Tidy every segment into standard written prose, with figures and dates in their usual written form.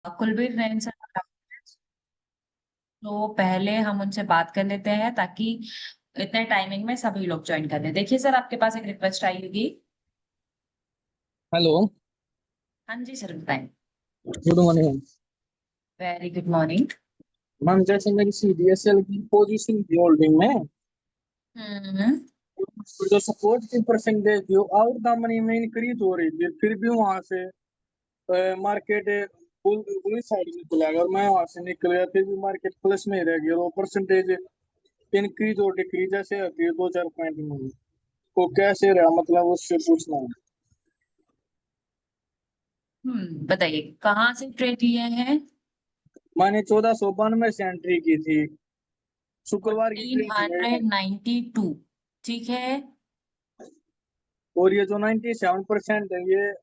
कुलबीर नयन sir. तो पहले हम उनसे बात कर लेते हैं ताकि इतने टाइमिंग में सभी लोग ज्वाइन कर लें। देखिए सर, आपके पास एक रिक्वेस्ट आई होगी। हेलो। हाँ जी सर, बताएं। Good morning. Very good morning. Ma'am, जैसे मेरी सीडीएसएल की पोजीशन थी होल्डिंग में, हम्म। तो जो सपोर्ट की परसेंटेज थी वो आउट द मनी में इंक्रीज हो रही थी, फिर भी वहां से मार्केट बुली साइड में चला गया और मैं वहां से निकल गया, फिर भी मार्केट प्लस में ही रह गया। वो परसेंटेज इंक्रीज और डिक्रीज ऐसे होती है 2-4 पॉइंट में, तो कैसे रहा, मतलब उससे पूछना है। बताइए कहाँ से ट्रेड लिए हैं। मैंने 1492 से एंट्री की थी, शुक्रवार की फोर्टीन ट्रेड थी ये। हंड्रेड नाइन्टी टू ठीक है। और ये जो 97% है, ये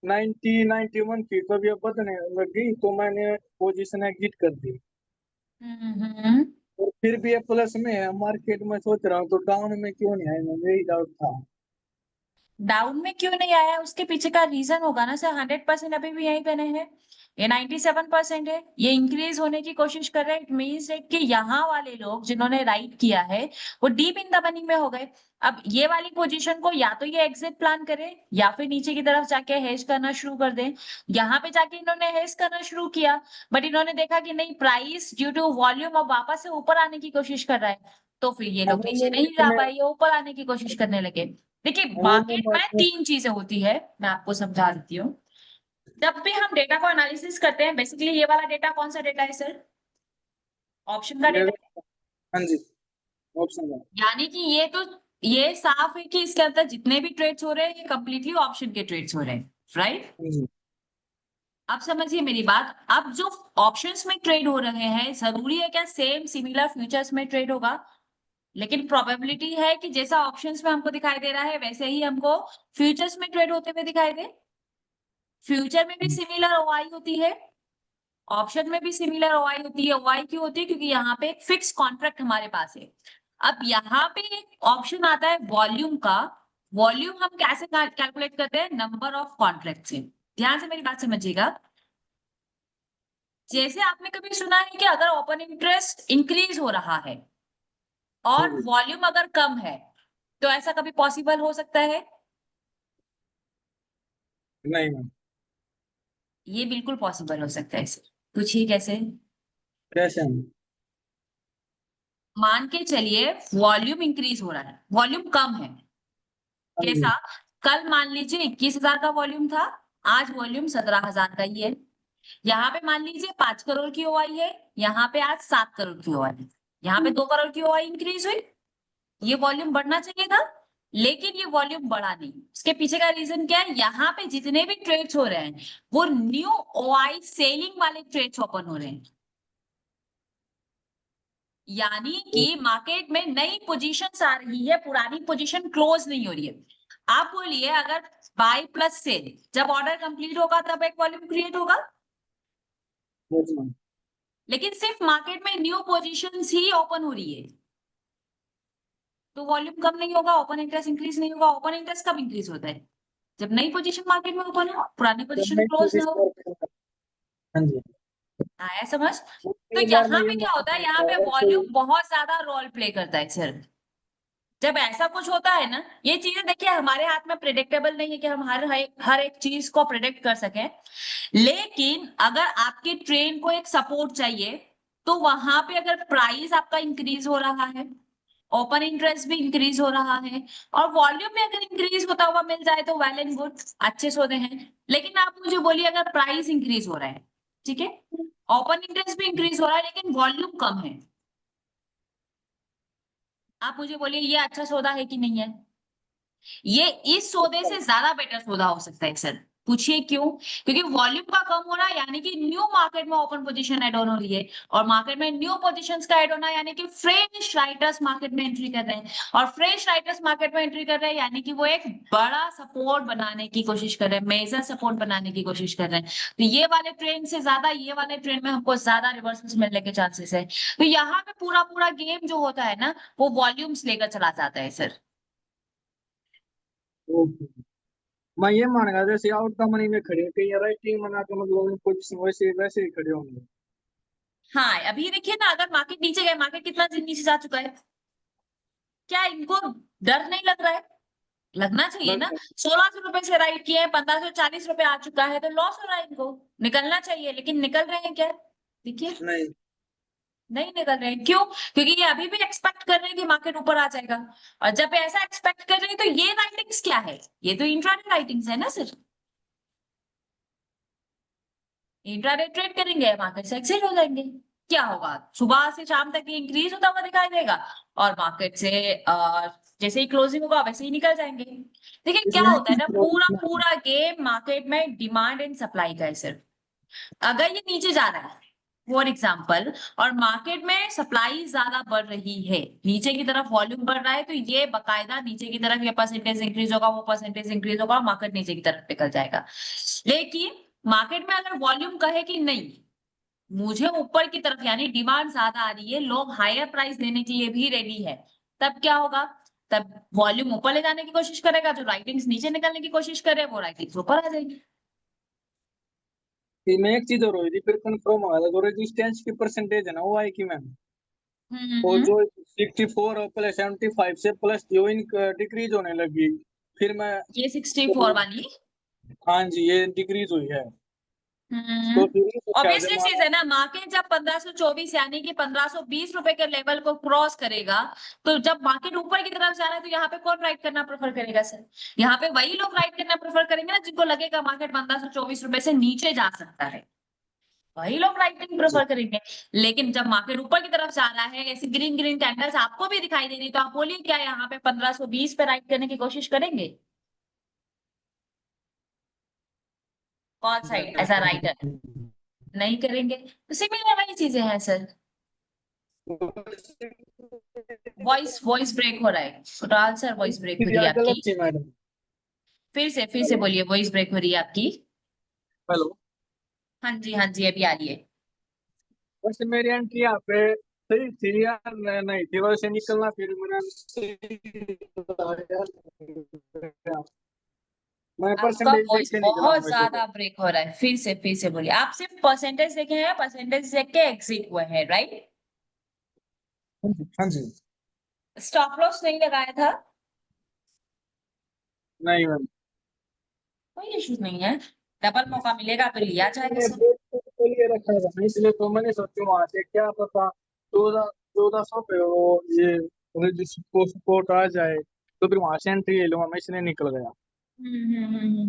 91 थी, तब ये बदलने लगी तो मैंने पोजीशन एग्जिट कर दी। हम्म। और फिर भी ये प्लस में है मार्केट में, सोच रहा हूँ तो डाउन में क्यों नहीं आएगा, यही डाउट था। डाउन में क्यों नहीं आया, उसके पीछे का रीजन होगा ना सर। 100% अभी भी यहीं बने हैं। ये 97% है, ये इंक्रीज होने की कोशिश कर रहे हैं। इट मीन्स कि यहाँ वाले लोग जिन्होंने राइट किया है वो डीप इन द मनी में हो गए। अब ये वाली पोजीशन को या तो ये एग्जिट प्लान करें या फिर नीचे की तरफ जाके हेज करना शुरू कर दें। यहाँ पे जाके इन्होंने हेज करना शुरू किया, बट इन्होंने देखा कि नहीं, प्राइस ड्यू टू वॉल्यूम अब वापस से ऊपर आने की कोशिश कर रहा है। तो फिर ये लोग नीचे नहीं जा अमूमन पाए, ये ऊपर आने की कोशिश करने लगे। देखिए, अमूमन मार्केट में तीन चीजें होती है, मैं आपको समझा देती हूँ। जब भी हम डेटा को एनालिसिस करते हैं, बेसिकली ये वाला डेटा कौन सा डेटा है सर? ऑप्शन का ये, डेटा। हाँ जी, ऑप्शन है। यानी कि ये साफ है कि इसके अंदर जितने भी ट्रेड्स हो रहे हैं ये कंप्लीटली ऑप्शन के ट्रेड्स हो रहे हैं, राइट? हाँ जी। अब समझिए मेरी बात। अब जो ऑप्शंस में ट्रेड हो रहे हैं, जरूरी है क्या सेम सिमिलर फ्यूचर्स में ट्रेड होगा? लेकिन प्रोबेबिलिटी है कि जैसा ऑप्शंस में हमको दिखाई दे रहा है वैसे ही हमको फ्यूचर्स में ट्रेड होते हुए दिखाई दे। फ्यूचर में भी सिमिलर ओआई होती है, ऑप्शन में भी सिमिलर ओआई होती है। ओआई क्यों होती है? क्योंकि यहाँ पे एक फिक्स कॉन्ट्रैक्ट हमारे पास है। अब यहाँ पे एक ऑप्शन आता है वॉल्यूम का। वॉल्यूम हम कैसे कैलकुलेट करते हैं? नंबर ऑफ कॉन्ट्रैक्ट से। ध्यान से मेरी बात समझिएगा। जैसे आपने कभी सुना है कि अगर ओपन इंटरेस्ट इंक्रीज हो रहा है हाँ और जी। वॉल्यूम अगर कम है, तो ऐसा कभी पॉसिबल हो सकता है? नहीं मैम। ये बिल्कुल पॉसिबल हो सकता है सर। पूछिए कैसे। कैसे हम? मान के चलिए वॉल्यूम इंक्रीज हो रहा है, वॉल्यूम कम है। हाँ जी। कैसा? कल मान लीजिए 21,000 का वॉल्यूम था, आज वॉल्यूम 17,000 का ही है। यहाँ पे मान लीजिए 5 करोड़ की ओआई है, यहाँ पे आज 7 करोड़ की ओआई है। यहाँ पे 2 करोड़ की ओआई इंक्रीज हुई। ये वॉल्यूम बढ़ना चाहिए था, लेकिन ये वॉल्यूम बढ़ा नहीं। इसके पीछे का रीजन क्या है? यहाँ पे जितने भी ट्रेड्स हो रहे हैं वो न्यू ओआई सेलिंग वाले ट्रेड्स ओपन हो रहे हैं। यानी कि मार्केट में नई पोजीशंस आ रही है, पुरानी पोजीशन क्लोज नहीं हो रही है। आप बोलिए, अगर बाय प्लस सेल जब ऑर्डर कंप्लीट होगा तब एक वॉल्यूम क्रिएट होगा, यस मैम। लेकिन सिर्फ मार्केट में न्यू पोजीशंस ही ओपन हो रही है, तो वॉल्यूम कम नहीं होगा, ओपन इंटरेस्ट इंक्रीज नहीं होगा। ओपन इंटरेस्ट कब इंक्रीज होता है? जब नई पोजीशन मार्केट में ओपन हो, पुरानी जब पोजीशन मैं क्लोज ना हो। हाँ जी। आया समझ? तो कई बार मैं यहाँ ये पे क्या होता नोटिस है, यहाँ करता पे हूँ, ऐसे वॉल्यूम बहुत ज्यादा रोल प्ले करता है सर। जब ऐसा कुछ होता है ना, ये चीजें देखिए हमारे हाथ में प्रिडिक्टेबल नहीं है कि हम हर एक चीज को प्रिडिक्ट कर सकें। लेकिन अगर आपके ट्रेन को एक सपोर्ट चाहिए, तो वहां पे अगर प्राइस आपका इंक्रीज हो रहा है, ओपन इंटरेस्ट भी इंक्रीज हो रहा है, और वॉल्यूम में अगर इंक्रीज होता हुआ मिल जाए तो वेल एंड गुड, अच्छे सौदे हैं। लेकिन आप मुझे बोलिए, अगर प्राइस इंक्रीज हो रहा है, ठीक है, ओपन इंटरेस्ट भी इंक्रीज हो रहा है, लेकिन वॉल्यूम कम है, आप मुझे बोलिए ये अच्छा सौदा है कि नहीं है? ये इस सौदे से ज्यादा बेटर सौदा हो सकता है सर। पूछिए क्यों? क्योंकि वॉल्यूम का कम होना यानी कि न्यू मार्केट में ओपन पोजीशन ऐड ऑन हो रही है, और मार्केट में न्यू पोजीशंस का ऐड होना यानी कि फ्रेश राइटर्स मार्केट में एंट्री कर रहे हैं, और फ्रेश राइटर्स मार्केट में एंट्री कर रहे हैं यानी कि वो एक बड़ा सपोर्ट बनाने की कोशिश कर रहे हैं, मेजर सपोर्ट बनाने की कोशिश कर रहे हैं। तो ये वाले ट्रेंड से ज्यादा ये वाले ट्रेंड में हमको ज्यादा रिवर्सल्स मिलने के चांसेस है। तो यहाँ पे पूरा पूरा गेम जो होता है ना, वो वॉल्यूम्स लेकर चला जाता है सर। ओके। मैं ये मान रहा जैसे आउट द मनी में खड़े कहीं राइटिंग बना के मतलब पोजीशन वैसे वैसे ही खड़े होंगे। हाँ, अभी देखिए ना, अगर मार्केट नीचे गए, मार्केट कितना दिन नीचे जा चुका है, क्या इनको डर नहीं लग रहा है? लगना चाहिए ना। लग 1600 रुपए से राइट किए हैं, 1540 रुपए आ चुका है, तो लॉस हो रहा है इनको, निकलना चाहिए, लेकिन निकल रहे हैं क्या? देखिए, नहीं। नहीं निकल रहे हैं। क्यों? क्योंकि ये अभी भी एक्सपेक्ट कर रहे हैं कि मार्केट ऊपर आ जाएगा। और जब ऐसा एक्सपेक्ट कर रहे हैं तो ये राइटिंग्स क्या है? ये तो इंट्राडे राइटिंग्स है ना सर। इंट्राडे ट्रेड करेंगे, मार्केट से एक्सिट हो जाएंगे, क्या होगा? सुबह से शाम तक ये इंक्रीज होता हुआ दिखाई देगा, और मार्केट से जैसे ही क्लोजिंग होगा वैसे ही निकल जाएंगे। देखिए क्या इसमें होता है ना, पूरा पूरा गेम मार्केट में डिमांड एंड सप्लाई का है सिर्फ। अगर ये नीचे जा रहा है फॉर एग्जाम्पल, और मार्केट में सप्लाई ज्यादा बढ़ रही है, नीचे की तरफ वॉल्यूम बढ़ रहा है, तो ये बकायदा नीचे की तरफ ये परसेंटेज इंक्रीज होगा, वो परसेंटेज इंक्रीज होगा, मार्केट नीचे की तरफ निकल जाएगा। लेकिन मार्केट में अगर वॉल्यूम कहे कि नहीं, मुझे ऊपर की तरफ यानी डिमांड ज्यादा आ रही है, लोग हायर प्राइस देने के लिए भी रेडी है, तब क्या होगा? तब वॉल्यूम ऊपर ले जाने की कोशिश करेगा, जो राइटिंग्स नीचे निकलने की कोशिश करे वो राइटिंग्स ऊपर आ जाएगी। मैं एक चीज और हुई थी फिर कंफर्म हो गया जो रेजिस्टेंस की परसेंटेज है ना वो आई कि मैम वो हम्म। जो 64 और प्लस 75 से प्लस जो डिक्रीज होने लगी फिर मैं ये 64 वाली। हाँ जी ये डिक्रीज हुई है हम्म। तो फिर ये क्या ऑब्वियसली जमा चीज है ना, मार्केट जब 1524 यानी कि 1520 रुपए के लेवल को क्रॉस करेगा, तो जब मार्केट ऊपर की तरफ जा रहा है, तो यहाँ पे कौन राइट करना प्रेफर करेगा सर? यहाँ पे वही लोग राइट करना प्रेफर करेंगे ना जिनको लगेगा मार्केट 1524 रुपए से नीचे जा सकता है, वही लोग राइटिंग प्रेफर करेंगे। लेकिन जब मार्केट ऊपर की तरफ जा रहा है, ऐसी ग्रीन ग्रीन कैंडल्स आपको भी दिखाई दे रही, तो आप बोलिए क्या यहाँ पे 1520 पे राइट करने की कोशिश करेंगे? कौन साइड ऐसा राइटर? नहीं करेंगे। तो सिमिलर वही चीजें हैं सर। वॉइस वॉइस ब्रेक हो रहा है, कुणाल सर, वॉइस ब्रेक हो रही है गलत आपकी। थी मैडम। फिर से बोलिए, वॉइस ब्रेक हो रही है आपकी। हेलो हाँ जी अभी आ रही है। वैसे मेरी एंट्री यहाँ पे सही थी यार नहीं थी वैसे निकलना फिर मैं आपका परसेंटेज देख वॉइस के निकला हूँ बहुत वैसे ज्यादा तो। ब्रेक हो रहा है, फिर से बोलिए। आप सिर्फ परसेंटेज देखे हैं, परसेंटेज देख के एग्जिट हुए हैं, राइट? हाँ जी हाँ जी। स्टॉप लॉस नहीं लगाया था? नहीं मैम कोई इशू नहीं है, डबल मौका मिलेगा तो लिया जाएगा मैंने सर। ब्रेक के लिए रखा था इसलिए तो मैंने सोचा वहां से क्या पता 1400 पे वो ये सपोर्ट आ जाए तो फिर वहां से एंट्री ले लूंगा मैं इसलिए निकल गया हम्म।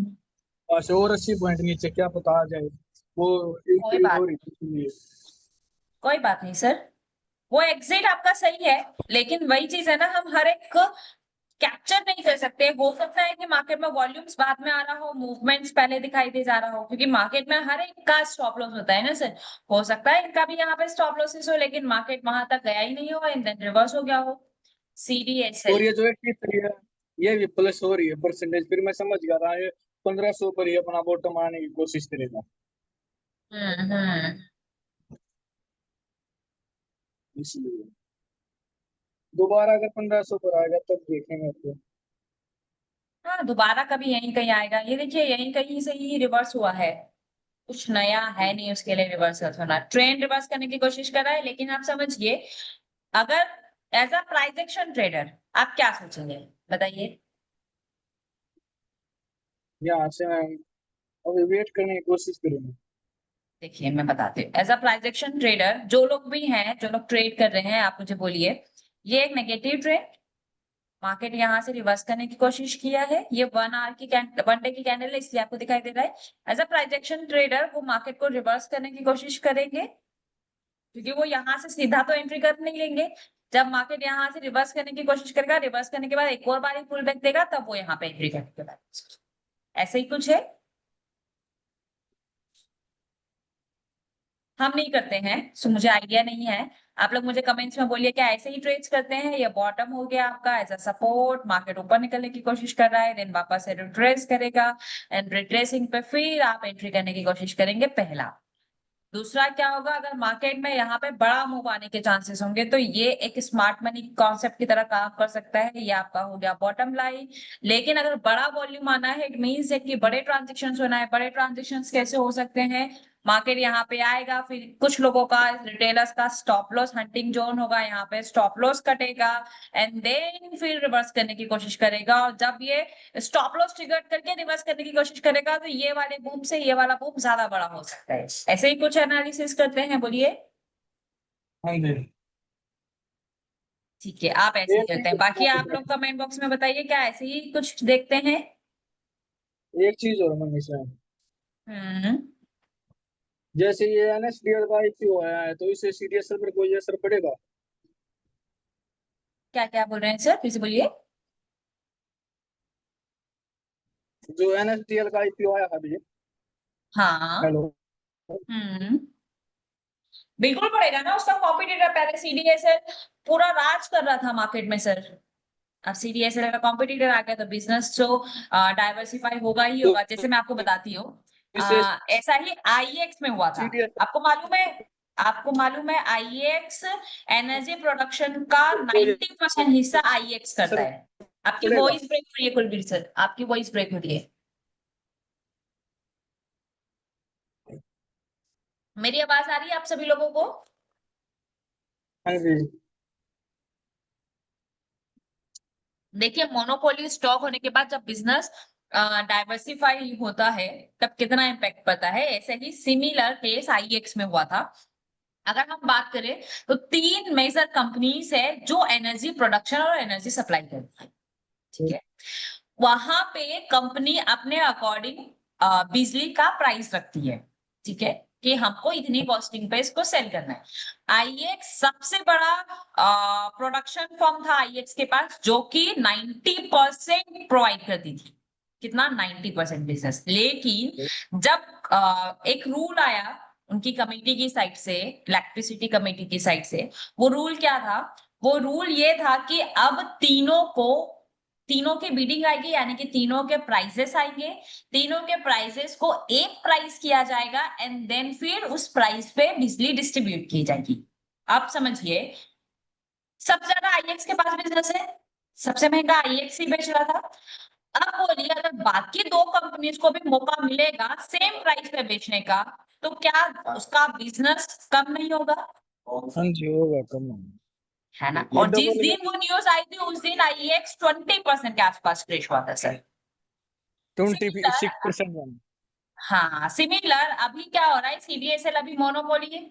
वहां से और 80 पॉइंट नीचे क्या पता आ जाए वो कोई इंक्रीज बात हो रही थी इसलिए। कोई बात नहीं सर, वो एग्जिट आपका सही है, लेकिन वही चीज है ना, हम हर एक कैप्चर नहीं कर सकते। हो सकता है कि मार्केट में वॉल्यूम्स बाद में आ रहा हो, मूवमेंट्स पहले दिखाई दे जा रहा हो, क्योंकि मार्केट में हर एक का स्टॉप लॉस होता है ना सर। हो सकता है इनका भी यहाँ पे स्टॉप लॉसेस हो, लेकिन मार्केट वहां तक गया ही नहीं हो एंड देन रिवर्स हो गया हो। और CDSL। ये जो 83 है ये भी प्लस हो रही है परसेंटेज फिर मैं समझ गया था ये 1500 पर ही अपना बॉटम आने की कोशिश करेगा हम्म। इसलिए दोबारा अगर 1500 पर आएगा तब देखेंगे तो। हाँ, दोबारा कभी यहीं कहीं आएगा, ये देखिए यहीं कहीं से ही रिवर्स हुआ है, कुछ नया है नहीं उसके लिए रिवर्स होना। ट्रेंड रिवर्स करने की कोशिश कर रहा है, लेकिन आप समझिए, अगर as a price action trader आप क्या सोचेंगे, बताइए। यहाँ से मैं अभी वेट करने की कोशिश करेंगे। देखिए मैं बताती हूँ, as a price action trader जो लोग भी हैं, जो लोग ट्रेड कर रहे हैं, आप मुझे बोलिए, ये एक नेगेटिव ट्रेड, मार्केट यहाँ से रिवर्स करने की कोशिश किया है, ये 1 आवर की 1 डे की कैंडल है इसलिए आपको दिखाई दे रहा है। As a price action trader वो मार्केट को रिवर्स करने की कोशिश करेंगे, क्योंकि वो यहाँ से सीधा तो एंट्री कर नहीं लेंगे। जब मार्केट यहाँ से रिवर्स करने की कोशिश करेगा, रिवर्स करने के बाद एक और बार पुल बैक देगा, तब वो यहाँ पे एंट्री करेंगे। ऐसे ही कुछ है, हम नहीं करते हैं, सो मुझे आइडिया नहीं है। आप लोग मुझे कमेंट्स में बोलिए क्या ऐसे ही ट्रेड्स करते हैं, या बॉटम हो गया आपका एज अ सपोर्ट, मार्केट ऊपर निकलने की कोशिश कर रहा है, देन वापस से रिट्रेस करेगा, एंड रिट्रेसिंग पे फिर आप एंट्री करने की कोशिश करेंगे पहला। दूसरा क्या होगा, अगर मार्केट में यहाँ पे बड़ा मूव आने के चांसेस होंगे तो ये एक स्मार्ट मनी कॉन्सेप्ट की तरह काम कर सकता है, ये आपका हो गया बॉटम लाइन। लेकिन अगर बड़ा वॉल्यूम आना है, इट मीन्स है कि बड़े ट्रांजेक्शन्स होना है। बड़े ट्रांजेक्शन्स कैसे हो सकते हैं, मार्केट यहाँ पे आएगा, फिर कुछ लोगों का, रिटेलर्स का स्टॉप लॉस हंटिंग जोन होगा, यहाँ पे स्टॉप लॉस कटेगा एंड देन फिर रिवर्स करने की कोशिश करेगा। और जब ये स्टॉप लॉस ट्रिगर करके रिवर्स करने की कोशिश करेगा तो ये वाले बूम से ये वाला बूम ज्यादा बड़ा हो सकता है। ऐसे ही कुछ एनालिसिस करते हैं, बोलिए। हाँ जी। ठीक है, आप ऐसे ही एक करते हैं, बाकी आप चीज लोग कमेंट बॉक्स में बताइए क्या ऐसे ही कुछ देखते हैं। एक चीज और मनीषा, हम्म। जैसे ये एनएसडीएल का आईपीओ आया है तो इससे सीडीएसएल पर कोई असर पड़ेगा? क्या क्या बोल रहे हैं सर, फिर से बोलिए। जो एनएसडीएल का आईपीओ आया अभी। हाँ। हेलो। हम्म। बिल्कुल पड़ेगा ना, उसका कॉम्पिटिटर पहले सीडीएसएल पूरा राज कर रहा था मार्केट में सर। अब सीडीएसएल का कॉम्पिटिटर आ गया तो बिजनेस जो डाइवर्सिफाई होगा ही तो होगा। जैसे मैं आपको बताती हूँ, इससे ऐसा ही आईएक्स में हुआ था। सीडीएसएल आपको मालूम है आईएक्स एनर्जी प्रोडक्शन का कोई 90% हिस्सा आईएक्स करता असर है। आपकी पड़ेगा? वॉइस ब्रेक हो रही है कुलबीर सर, आपकी वॉइस ब्रेक हो रही है। मेरी आवाज आ रही है आप सभी लोगों को? हाँ जी। देखिए, मोनोपोली स्टॉक होने के बाद जब बिजनेस डाइवर्सिफाई होता है तब कितना इम्पैक्ट पड़ता है। ऐसे ही सिमिलर केस आईएक्स में हुआ था। अगर हम बात करें तो 3 मेजर कंपनीज है जो एनर्जी प्रोडक्शन और एनर्जी सप्लाई करती है, ठीक है। वहां पे कंपनी अपने अकॉर्डिंग बिजली का प्राइस रखती है, ठीक है, कि हमको इतनी कॉस्टिंग पे इसको सेल करना है। आईएक्स सबसे बड़ा प्रोडक्शन फर्म था आईएक्स के पास, जो कि 90% प्रोवाइड करती थी। कितना? 90% बिजनेस। लेकिन जब एक रूल आया उनकी कमेटी की साइड से, इलेक्ट्रिसिटी कमेटी की साइड से, वो रूल क्या था? वो रूल ये था कि अब तीनों की बिडिंग आएगी, यानी कि तीनों के प्राइसेस आएंगे। तीनों के प्राइसेस को एक प्राइस किया जाएगा एंड देन फिर उस प्राइस पे बिजली डिस्ट्रीब्यूट की जाएगी। आप समझिए, सबसे ज्यादा आईएक्स के पास बिजनेस है, सबसे महंगा आईएक्स ही बेच रहा था। अब बोलिए, अगर बाकी 2 कंपनीज को भी मौका मिलेगा सेम प्राइस पे बेचने का, तो क्या उसका बिजनेस कम नहीं होगा? हाँ जी, होगा कम। है ना। ये और जिस डबल दिन वो न्यूज आई थी उस दिन आईएक्स 20% के आसपास क्रैश हुआ था सर। 26%। हाँ, सिमिलर अभी क्या हो रहा है, सीडीएसएल अभी मोनोपोली है,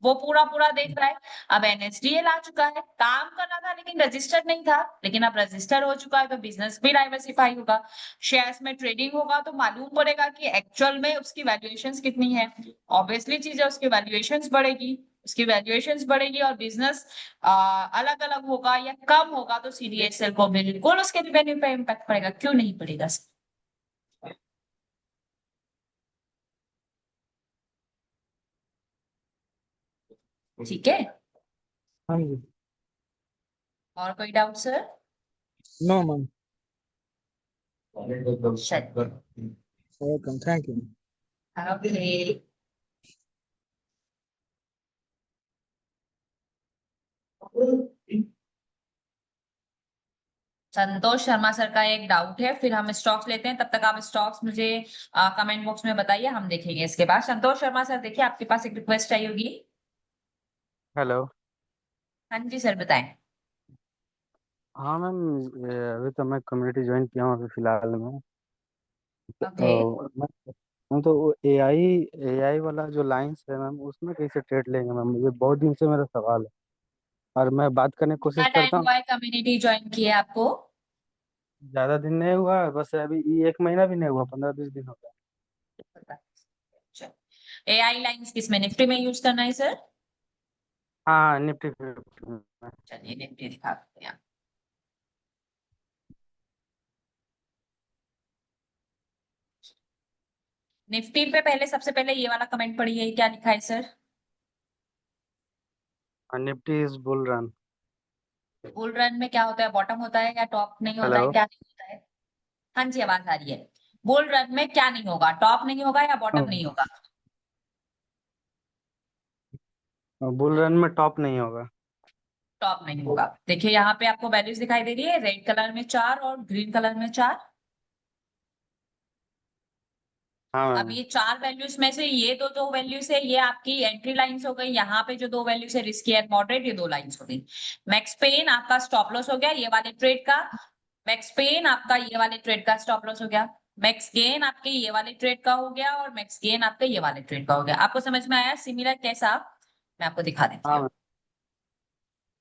वो पूरा पूरा देख रहा है। अब एनएसडीएल आ चुका है, काम कर रहा था लेकिन रजिस्टर्ड नहीं था, लेकिन अब रजिस्टर हो चुका है तो बिजनेस भी डाइवर्सिफाई होगा। शेयर्स में ट्रेडिंग होगा तो मालूम पड़ेगा कि एक्चुअल में उसकी वैल्यूएशंस कितनी है। ऑब्वियसली चीज है, उसकी वैल्यूएशंस बढ़ेगी, उसकी वैल्यूएशंस बढ़ेगी और बिजनेस अलग अलग होगा या कम होगा तो सीडीएसएल को बिल्कुल उसके रिवेन्यू पे इम्पैक्ट पड़ेगा, क्यों नहीं पड़ेगा? ठीक है। हाँ जी। और कोई डाउट सर? No ma'am. चलिए, welcome, thank you. Okay. Santosh Sharma sir का एक डाउट है, फिर हम स्टॉक्स लेते हैं। तब तक आप स्टॉक्स मुझे कमेंट बॉक्स में बताइए, हम देखेंगे इसके बाद। संतोष शर्मा सर, देखिए आपके पास एक रिक्वेस्ट आई होगी। हेलो। हाँ जी सर, बताएं। हाँ मैम, अभी तो मैं कम्युनिटी ज्वाइन किया हूँ अभी फिलहाल में। ओके। मैम तो एआई वाला जो लाइंस है मैम, उसमें कैसे ट्रेड लेंगे मैम? मुझे बहुत दिन से मेरा सवाल है और मैं बात करने की कितना कोशिश टाइम करता हूँ। हुआ है कम्युनिटी ज्वाइन किए आपको? ज़्यादा दिन नहीं हुआ, बस अभी ये 1 महीना भी नहीं हुआ, 15-20 दिन हो गया। एआई लाइंस किस में, निफ्टी में यूज करना है सर? हाँ, निफ्टी 50 में। चलिए निफ्टी दिखा देते हैं। निफ्टी पे पहले सबसे पहले ये वाला कमेंट पढ़िए, क्या लिखा है sir? Nifty is bull run. Bull run में क्या होता है, बॉटम होता है या टॉप नहीं होता है, हेलो। क्या नहीं होता है? हाँ जी, आवाज आ रही है। बुल रन में क्या नहीं होगा, टॉप नहीं होगा या बॉटम नहीं होगा? बुल रन में टॉप नहीं होगा। टॉप नहीं होगा। देखिए यहाँ पे आपको वैल्यूज दिखाई दे रही है, रेड कलर में 4 और ग्रीन कलर में 4। हाँ अब मैम। ये 4 वैल्यूज में से ये दो वैल्यूज है, ये आपकी एंट्री लाइंस हो गई। यहाँ पे जो 2 वैल्यूज है, रिस्की एंड मॉडरेट, ये 2 लाइंस हो गई। मैक्स पेन आपका स्टॉप लॉस हो गया ये वाले ट्रेड का। मैक्स पेन आपका ये वाले ट्रेड का स्टॉप लॉस हो गया। मैक्स गेन आपके ये वाले ट्रेड का हो गया, और मैक्स गेन आपके ये वाले ट्रेड का हो गया। आपको समझ में आया सिमिलर कैसा? मैं आपको दिखा देती हाँ हूँ। मैम।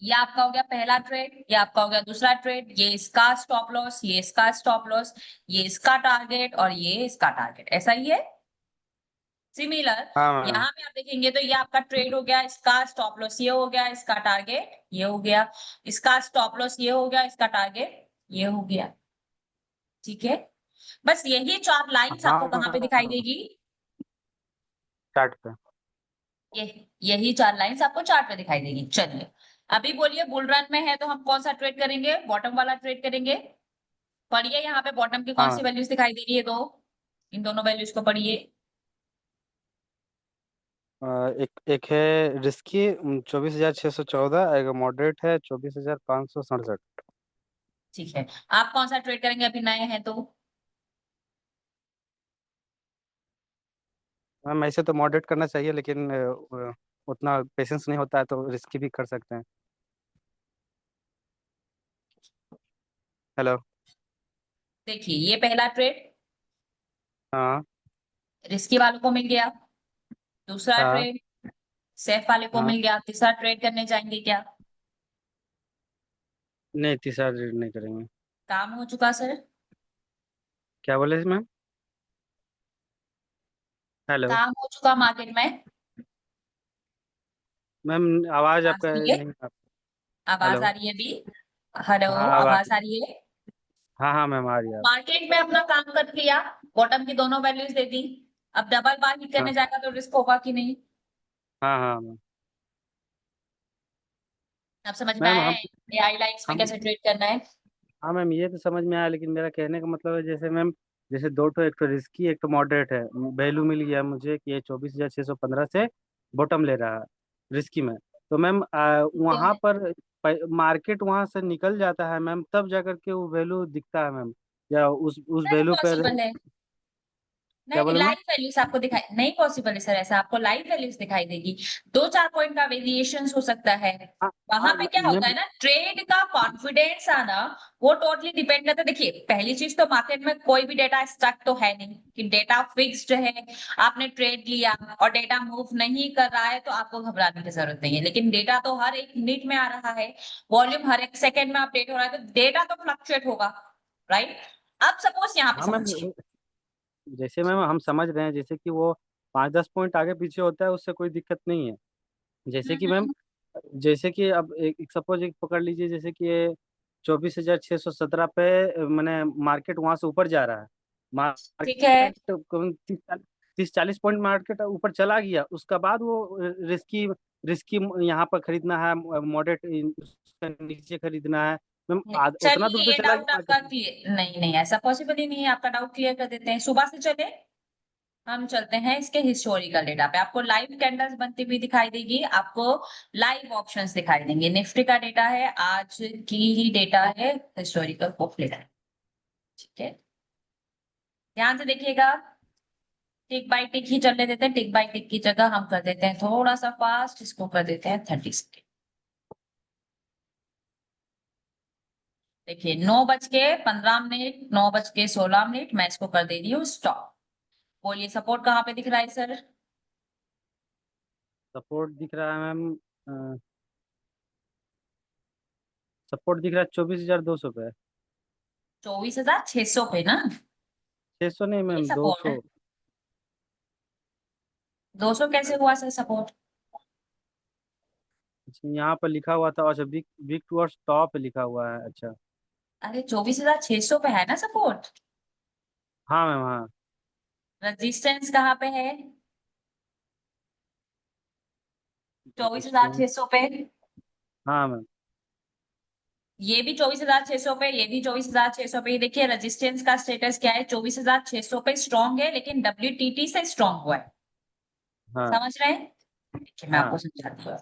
ये आपका हो गया पहला ट्रेड, ये आपका हो गया दूसरा ट्रेड, ये इसका स्टॉप लॉस, ये इसका स्टॉप लॉस, ये इसका टारगेट और ये इसका टारगेट, ऐसा ही है सिमिलर। हाँ मैम। यहाँ पे आप देखेंगे तो ये आपका ट्रेड हो गया, इसका स्टॉप लॉस ये हो गया, इसका टारगेट ये हो गया, इसका स्टॉप लॉस ये हो गया, इसका टारगेट ये हो गया। ठीक है, बस यही 4 लाइंस हाँ आपको कहाँ पे दिखाई मैम। देगी? चार्ट पे। ये यही 4 लाइंस आपको चार्ट पे दिखाई देगी। चलिए अभी बोलिए, बुल रन में है तो हम कौन सा ट्रेड करेंगे? बॉटम वाला ट्रेड करेंगे। पढ़िए यहाँ पे बॉटम की कौन हाँ सी मैम। वैल्यूज दिखाई दे रही है? दो, इन दोनों वैल्यूज को पढ़िए। एक है रिस्की 24,614, एक मॉडरेट है 24,567। ठीक है, आप कौन सा ट्रेड करेंगे? अभी नए हैं तो मैम ऐसे तो मॉडरेट करना चाहिए, लेकिन उतना पेशेंस नहीं होता है, तो रिस्की भी कर सकते हैं। हेलो। देखिए ये पहला ट्रेड हाँ। रिस्की वालों को मिल गया, दूसरा हाँ। ट्रेड सेफ वाले को हाँ। मिल गया, तीसरा ट्रेड करने जाएंगे क्या? नहीं, तीसरा रीड नहीं करेंगे। काम हो चुका सर? क्या बोले मैम? हेलो। काम हो चुका मार्केट में? मैम आवाज़ आवाज आपका आ रही है? नहीं आवाज हेलो। आ रही है अभी? हेलो, हाँ अब आ आवाज रही। आ रही है? हाँ हाँ मैम, आ रही है अब। मार्केट में अपना काम कर लिया, बॉटम की दोनों वैल्यूज दे दी। अब डबल बार हिट हाँ करने जाएगा तो रिस्क होगा कि नहीं? हाँ हाँ मैम। अब समझ में मैम आया है एआई लाइंस में हम कैसे ट्रेड करना है? हाँ मैम, ये तो समझ में आया, लेकिन मेरा कहने का मतलब है, जैसे मैम, जैसे दो तो, एक तो रिस्की एक तो मॉडरेट है। वैल्यू मिल गया मुझे कि ये 24,615 से बॉटम ले रहा है रिस्की में। तो मैम क्यों वहाँ है? पर मार्केट वहाँ से निकल जाता है मैम, तब जाकर के वो वैल्यू दिखता है मैम, या उस नहीं वैल्यू पर। पॉसिबल है, क्या नहीं बोले मैम? लाइव वैल्यूज आपको दिखाई नहीं पॉसिबल है सर, ऐसा आपको लाइव वैल्यूज दिखाई देगी। 2-4 पॉइंट का वेरिएशन हो सकता है। हाँ वहां हाँ पे क्या होता मैम। है ना, ट्रेड का कॉन्फिडेंस आना वो टोटली डिपेंड करता है। देखिए पहली चीज तो मार्केट में कोई भी डेटा स्टक तो है नहीं कि डेटा फिक्स्ड है। आपने ट्रेड लिया और डेटा मूव नहीं कर रहा है तो आपको घबराने की जरूरत नहीं है, लेकिन डेटा तो हर एक मिनट में आ रहा है, वॉल्यूम हर एक सेकंड में अपडेट हो रहा है, तो डेटा तो फ्लक्चुएट होगा, राइट? अब सपोज यहाँ पे हाँ मैम, समझिए। जैसे मैम हम समझ रहे हैं, जैसे कि वो 5-10 पॉइंट आगे पीछे होता है, उससे कोई दिक्कत नहीं है। जैसे कि मैम, हम्म, जैसे कि अब एक सपोज एक पकड़ लीजिए, जैसे कि ये 24,617 पे मैंने मार्केट वहां से ऊपर जा रहा है। ठीक है। मार्केट 30-40 पॉइंट मार्केट ऊपर चला गया, उसका बाद वो रिस्की रिस्की यहाँ पर खरीदना है, मॉडरेट नीचे खरीदना है। मैम उतना दूर चलिए तो ये चला डाउट गया आपका मार्केट। क्लियर नहीं, नहीं ऐसा पॉसिबल ही नहीं है, आपका डाउट क्लियर कर देते हैं। सुबह से चले, हम चलते हैं इसके हिस्टोरिकल डेटा पे। आपको लाइव कैंडल्स बनती हुई दिखाई देगी, आपको लाइव ऑप्शंस दिखाई देंगे। निफ्टी का डेटा है, आज की ही डेटा है, हिस्टोरिकल को डेटा है। ठीक है, ध्यान से देखिएगा। टिक बाय टिक ही चलने देते हैं, टिक बाय टिक की जगह हम कर देते हैं थोड़ा सा फास्ट, इसको कर देते हैं 30 सेकेंड। देखिए 9:15, 9:16, मैं इसको कर दे रही हूँ स्टॉप। बोलिए सपोर्ट कहाँ पे दिख रहा है सर? सपोर्ट दिख रहा है मैम, सपोर्ट दिख रहा है 24,200 पे। 24,600 पे ना? 600 नहीं ये मैम, दो सपोर्ट है। सौ 200 कैसे हुआ सर सपोर्ट? यहाँ पर लिखा हुआ था। अच्छा, बिग बिग टूअर्स टॉप लिखा हुआ है। अच्छा। अरे 24,600 पे है ना सपोर्ट। हाँ मैम। हाँ। रेजिस्टेंस कहाँ पे है? चौबीस हजार रेजिस्टेंस। छह सौ पे। हाँ मैम। ये भी 24,600 पे, ये भी 24,600 पे। ये देखिए रेजिस्टेंस का स्टेटस क्या है, 24,600 पे स्ट्रॉन्ग है, लेकिन WTT से स्ट्रॉन्ग हुआ है। हाँ। समझ रहे हैं? देखिए मैं हाँ। आपको समझाती हूँ।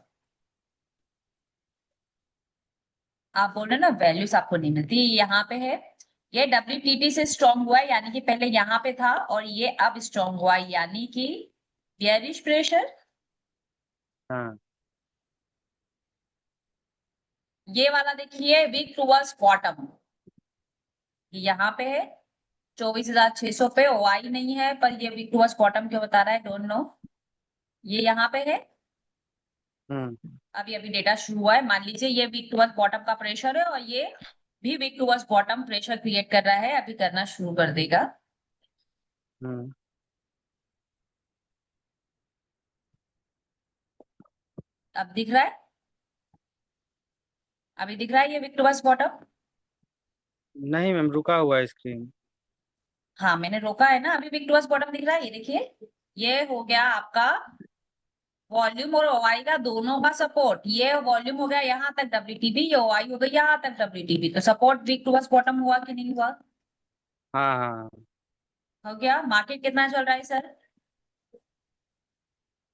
आप बोल रहे ना वैल्यूज आपको नहीं मिलती, यहाँ पे है, ये WTT से स्ट्रॉन्ग हुआ है, यानी कि पहले यहाँ पे था और ये अब स्ट्रॉन्ग हुआ है, यानी कि बेयरिश प्रेशर। हाँ ये वाला देखिए वीक टूवर्ड्स बॉटम, यहाँ पे है 24,600 पे, वाई नहीं है पर ये वीक टूवर्ड्स बॉटम क्यों बता रहा है, डोंट नो। ये यहाँ पे है, हम्म अभी अभी डेटा शुरू हुआ है, मान लीजिए ये वीक टूवर्ड्स बॉटम का प्रेशर है और ये भी week towards bottom pressure create कर रहा है, अभी करना शुरू कर देगा। हम्म अब दिख रहा है, अभी दिख रहा है ये वीक टूवर्ड्स बॉटम। नहीं मैम, रुका हुआ है स्क्रीन। हाँ मैंने रोका है ना, अभी वीक टूवर्ड्स बॉटम दिख रहा है, ये देखिए, ये हो गया आपका वॉल्यूम और ओआई का दोनों का सपोर्ट, ये वॉल्यूम हो गया यहाँ तक WTB, ये ओआई हो गया यहाँ तक WTB, तो सपोर्ट वीक टूवर्ड्स बॉटम हुआ कि नहीं हुआ? हाँ हाँ। हो गया। मार्केट कितना चल रहा है सर?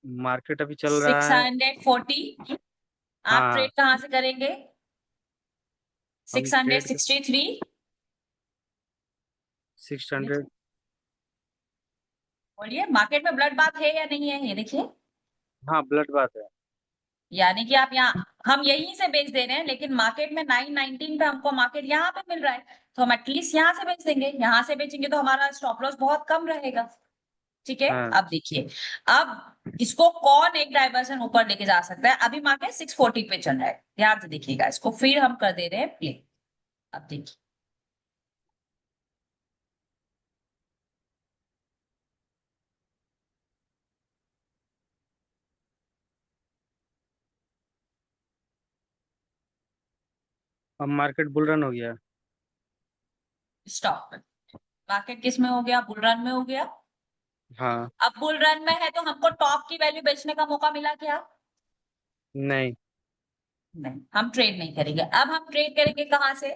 मार्केट अभी चल रहा है। 640। आप हाँ ट्रेड कहाँ से करेंगे? हम ट्रेड 663। 600। बोलिए मार्केट में ब्लड बात है या नहीं है, ये देखिए, हाँ ब्लड बात है। यानी कि आप यहाँ, हम यहीं से बेच दे रहे हैं लेकिन मार्केट में 919 पे हमको मार्केट यहाँ पे मिल रहा है, तो हम एटलीस्ट यहाँ से बेच देंगे, यहाँ से बेचेंगे तो हमारा स्टॉप लॉस बहुत कम रहेगा। ठीक है, हाँ अब देखिए, अब इसको कौन एक डाइवर्सन ऊपर लेके जा सकता है? अभी मार्केट 640 पे चल रहा है, ध्यान से देखिएगा, इसको फिर हम कर दे रहे हैं प्ले। अब देखिए, अब मार्केट बुल रन हो गया। स्टॉप, मार्केट किस में हो गया? बुल रन में हो गया। हाँ। अब बुल रन में है तो हमको टॉप की वैल्यू बेचने का मौका मिला क्या? नहीं। नहीं, हम ट्रेड नहीं करेंगे। अब हम ट्रेड करेंगे कहाँ से?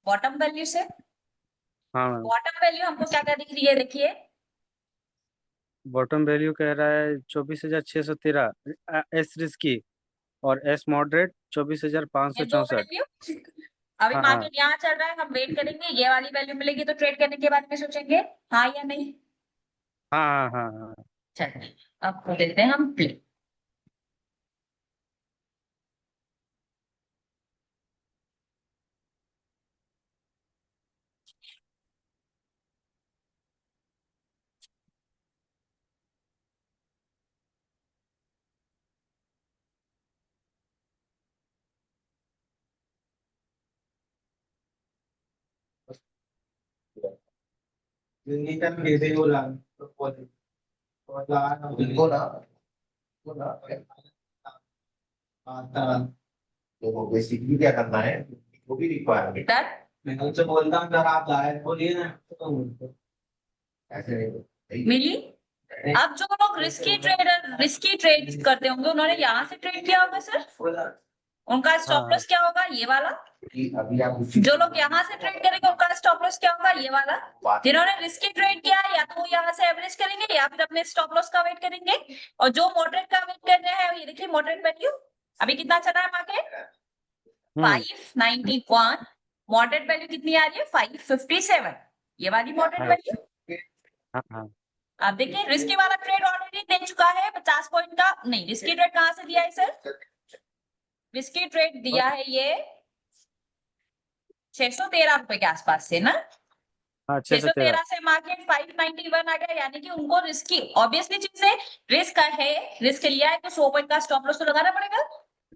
बॉटम वैल्यू से। हाँ मैम। बॉटम वैल्यू हमको क्या क्या दिख रही है, देखिए, बॉटम वैल्यू कह रहा है 24,613 एस रिस्की, और एस मॉडरेट चौबीस हजार पाँच ये सौ दो चौंसठ वैल्यू। अभी हाँ हाँ मार्केट यहाँ चल रहा है, हम वेट करेंगे, ये वाली वैल्यू मिलेगी तो ट्रेड करने के बारे में सोचेंगे, हाँ या नहीं? हाँ हाँ हाँ हाँ। चलिए, अब कर देते हैं हम प्ले। देखो बेसिकली क्या करना है, वो भी रिक्वायरमेंट डन। मैं उनसे बोलता हूँ सर आप लायक बोलिए ना, तो ऐसे नहीं मिली। अब जो लोग रिस्की ट्रेड करते होंगे उन्होंने यहाँ से ट्रेड किया होगा सर, उनका हाँ स्टॉप हाँ लॉस क्या होगा? ये वाला। कि अभी आप जो लोग यहाँ से ट्रेड करेंगे उनका स्टॉप लॉस क्या होगा? ये वाला। जिन्होंने रिस्की ट्रेड किया है या तो वो यहाँ से एवरेज करेंगे या फिर अपने स्टॉप लॉस का वेट करेंगे, और जो मॉडरेट का वेट कर रहे हैं, ये देखिए मॉडरेट वैल्यू अभी कितना चल रहा है मार्केट? हम्म 591। मॉडरेट वैल्यू कितनी आ रही है? 557, ये वाली मॉडरेट हाँ वैल्यू। हाँ हाँ अब देखिए रिस्की वाला ट्रेड ऑलरेडी दे चुका है 50 पॉइंट का, नहीं रिस्की ट्रेड कहाँ से दिया है सर? रिस्की ट्रेड दिया है ये 613 रुपए के आसपास से ना, हाँ छह छः सौ सौ तेरह तेरह से मार्केट 591 आ गया, यानी कि उनको रिस्की ऑब्वियसली चीज है, रिस्क है, रिस्क लिया है तो 100 पॉइंट का स्टॉप लॉस तो लगाना पड़ेगा,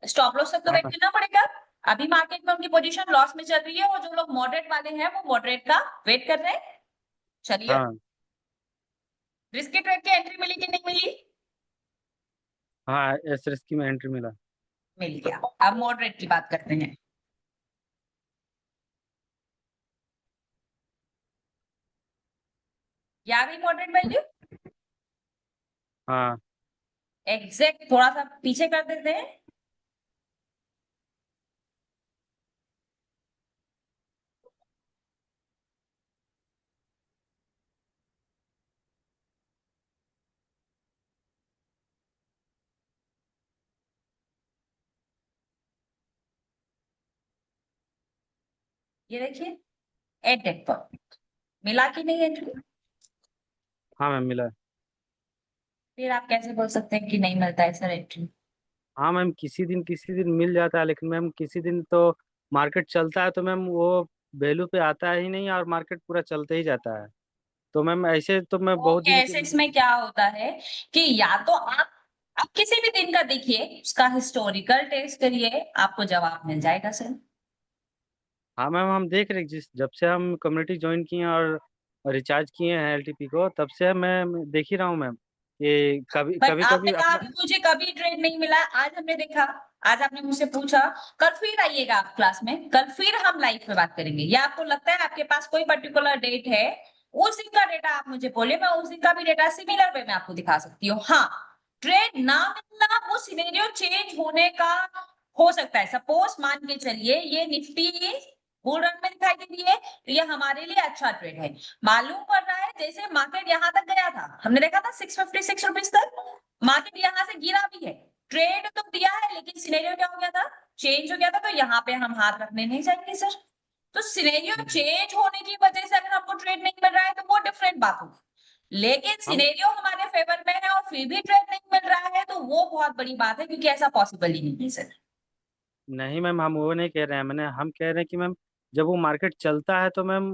स्टॉप लॉस तक तो वेट हाँ करना पड़ेगा। अभी मार्केट में उनकी पोजीशन लॉस में चल रही है और जो लोग मॉडरेट वाले हैं वो मॉडरेट का वेट कर रहे हैं। चलिए, हाँ रिस्की ट्रेड की एंट्री मिली कि नहीं मिली? हाँ एस रिस्की में एंट्री मिला। मिल गया। अब मॉडरेट की बात करते हैं। ये आ गई मॉडरेट वैल्यू, हाँ एग्जैक्ट थोड़ा सा पीछे कर देते हैं। ये देखिए एटेक पर मिला कि नहीं एंट्री? हाँ मैम मिला। फिर आप कैसे बोल सकते हैं कि नहीं मिलता है सर एंट्री? हाँ मैम, किसी दिन मिल जाता है, लेकिन मैम किसी दिन तो मार्केट चलता है तो मैम वो वैल्यू पे आता ही नहीं, और मार्केट पूरा चलते ही जाता है। तो मैम ऐसे तो मैं तो बहुत दिन से। केसेस में क्या होता है कि या तो आप किसी भी दिन का देखिए, उसका हिस्टोरिकल टेस्ट करिए, आपको जवाब मिल जाएगा सर। हाँ मैम, हम देख रहे जिस जब से हम कम्युनिटी ज्वाइन किए हैं और रिचार्ज किए हैं एलटीपी को, तब से मैं देख ही रहा हूँ मैम कि कभी बट कभी आपने कभी कहा अपना। कि मुझे कभी ट्रेड नहीं मिला, आज हमने देखा, आज आपने मुझसे पूछा, कल फिर आइएगा आप क्लास में, कल फिर हम लाइव पे बात करेंगे, या आपको लगता है आपके पास कोई पर्टिकुलर डेट है, उस दिन का डेटा आप मुझे बोले, मैं उस दिन का भी डेटा सिमिलर वे में आपको दिखा सकती हूँ। हाँ, ट्रेड ना मिलना वो सिनेरियो चेंज होने का हो सकता है। सपोज मान के चलिए ये निफ्टी बुल रन में दिखाई दे रही है, तो ये हमारे लिए अच्छा ट्रेड है। मालूम पड़ रहा है जैसे मार्केट यहाँ तक गया था, हमने देखा था 656 रुपीज तक, मार्केट यहाँ से गिरा भी है, ट्रेड तो दिया है, लेकिन सिनेरियो क्या हो गया था, चेंज हो गया था, तो यहाँ पे हम हाथ रखने नहीं जाएंगे सर। तो सिनेरियो चेंज होने की वजह से अगर हमको ट्रेड नहीं मिल रहा है तो वो डिफरेंट बात होगी, लेकिन हम सिनेरियो हमारे फेवर में है और फिर भी ट्रेड नहीं मिल रहा है, तो वो बहुत बड़ी बात है, क्योंकि ऐसा पॉसिबल ही नहीं है सर। नहीं मैम, हम वो नहीं कह रहे हैं, हम कह रहे हैं कि मैम जब वो मार्केट चलता है तो मैम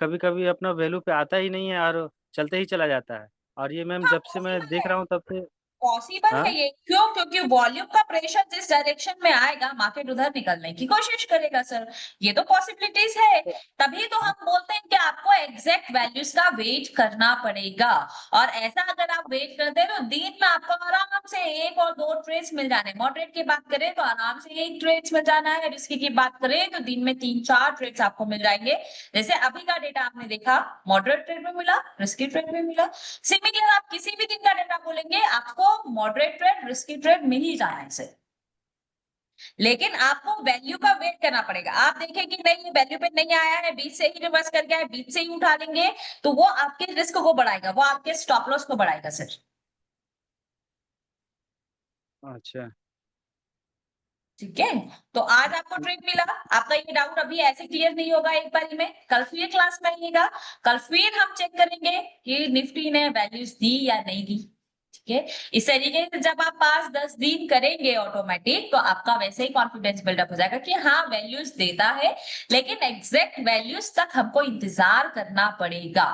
कभी कभी अपना वैल्यू पे आता ही नहीं है और चलते ही चला जाता है। और ये मैम हाँ जब से मैं पॉसिबल देख है, रहा हूँ तब से। पॉसिबल है हाँ। ये, क्यों? क्योंकि वॉल्यूम का प्रेशर जिस डायरेक्शन में आएगा मार्केट उधर निकलने की कोशिश करेगा सर, ये तो पॉसिबिलिटीज है। तभी तो हम बोलते हैं कि आपको एग्जैक्ट वैल्यूज का वेट करना पड़ेगा, और ऐसा अगर आप वेट करते हैं तो दिन में आपको आराम से एक और दो ट्रेड्स मिल जाने, मॉडरेट की बात करें तो आराम से एक ट्रेड्स मिल जाना है, रिस्की की बात करें तो दिन में 3-4 ट्रेड्स आपको मिल जाएंगे। जैसे अभी का डेटा आपने देखा, मॉडरेट ट्रेड में मिला, रिस्की ट्रेड में मिला। सिमिलर आप किसी भी दिन का डेटा बोलेंगे, आपको मॉडरेट ट्रेड, रिस्की ट्रेड मिल ही जाना है इसे, लेकिन आपको वैल्यू का वेट करना पड़ेगा। आप देखें कि नहीं ये वैल्यू पे नहीं आया है, बीच से ही रिवर्स करके आया, बीच से ही उठा लेंगे, तो वो आपके रिस्क को बढ़ाएगा, वो आपके स्टॉप लॉस को बढ़ाएगा सर। अच्छा। ठीक है, तो आज आपको ट्रेड मिला, आपका ये डाउट अभी ऐसे क्लियर नहीं होगा एक बार में, कल फिर क्लास में आइएगा, कल फिर हम चेक करेंगे कि निफ्टी ने वैल्यूज दी या नहीं दी। ठीक है, इस तरीके से जब आप 5-10 दिन करेंगे ऑटोमेटिक, तो आपका वैसे ही कॉन्फिडेंस बिल्डअप हो जाएगा कि हाँ वैल्यूज देता है, लेकिन एग्जैक्ट वैल्यूज तक हमको इंतजार करना पड़ेगा,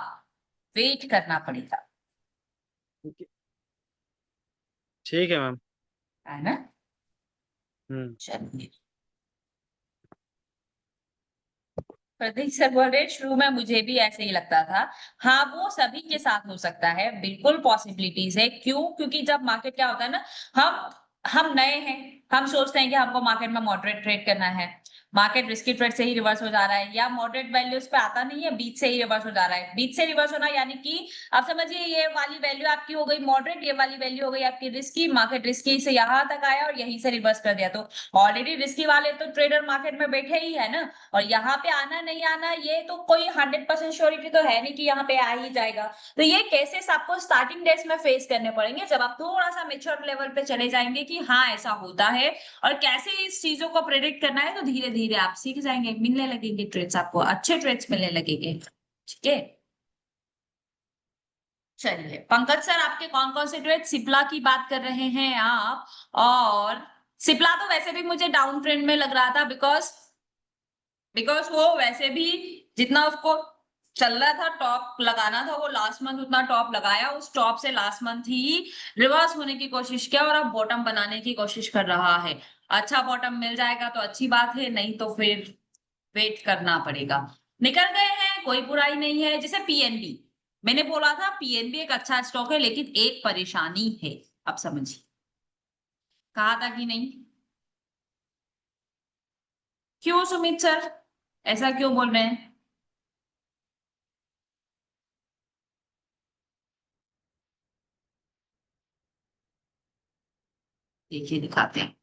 वेट करना पड़ेगा, ठीक है मैम। है ना? हम्म। चलिए, प्रदीप सर बोल रहे शुरू में मुझे भी ऐसे ही लगता था। हाँ, वो सभी के साथ हो सकता है, बिल्कुल पॉसिबिलिटीज है। क्यों? क्योंकि जब मार्केट क्या होता है ना, हम नए हैं, हम सोचते हैं कि हमको मार्केट में मॉडरेट ट्रेड करना है, मार्केट रिस्की ट्रेड से ही रिवर्स हो जा रहा है, या मॉडरेट वैल्यूज पे आता नहीं है, बीच से ही रिवर्स हो जा रहा है। बीच से रिवर्स होना यानी कि आप समझिए ये वाली वैल्यू आपकी हो गई मॉडरेट, ये वाली वैल्यू हो गई आपकी रिस्की, मार्केट रिस्की से यहाँ तक आया और यहीं से रिवर्स कर दिया, तो ऑलरेडी रिस्की वाले तो ट्रेडर मार्केट में बैठे ही है ना, और यहाँ पे आना नहीं आना ये तो कोई 100% श्योरिटी तो है नहीं कि यहाँ पे आ ही जाएगा। तो ये केसेस आपको स्टार्टिंग डेज में फेस करने पड़ेंगे, जब आप थोड़ा सा मेच्योर लेवल पे चले जाएंगे कि हाँ ऐसा होता है और कैसे इस चीजों को प्रेडिक्ट करना है, तो धीरे धीरे आप सीख जाएंगे, मिलने लगेंगे ट्रेड्स, आपको अच्छे ट्रेड्स मिलने लगेंगे। ठीक है, चलिए पंकज सर, आपके कौन कौन से ट्रेड, सिप्ला की बात कर रहे हैं आप, और सिप्ला तो वैसे भी मुझे डाउन ट्रेंड में लग रहा था, बिकॉज वो वैसे भी जितना उसको चल रहा था, टॉप लगाना था, वो लास्ट मंथ उतना टॉप लगाया, उस टॉप से लास्ट मंथ ही रिवर्स होने की कोशिश किया और अब बॉटम बनाने की कोशिश कर रहा है। अच्छा बॉटम मिल जाएगा तो अच्छी बात है, नहीं तो फिर वेट करना पड़ेगा। निकल गए हैं, कोई बुराई नहीं है। जैसे पीएनबी, मैंने बोला था पीएनबी एक अच्छा स्टॉक है, लेकिन एक परेशानी है, आप समझिए, कहा था कि नहीं? क्यों सुमित सर, ऐसा क्यों बोल रहे हैं? देखिए दिखाते हैं,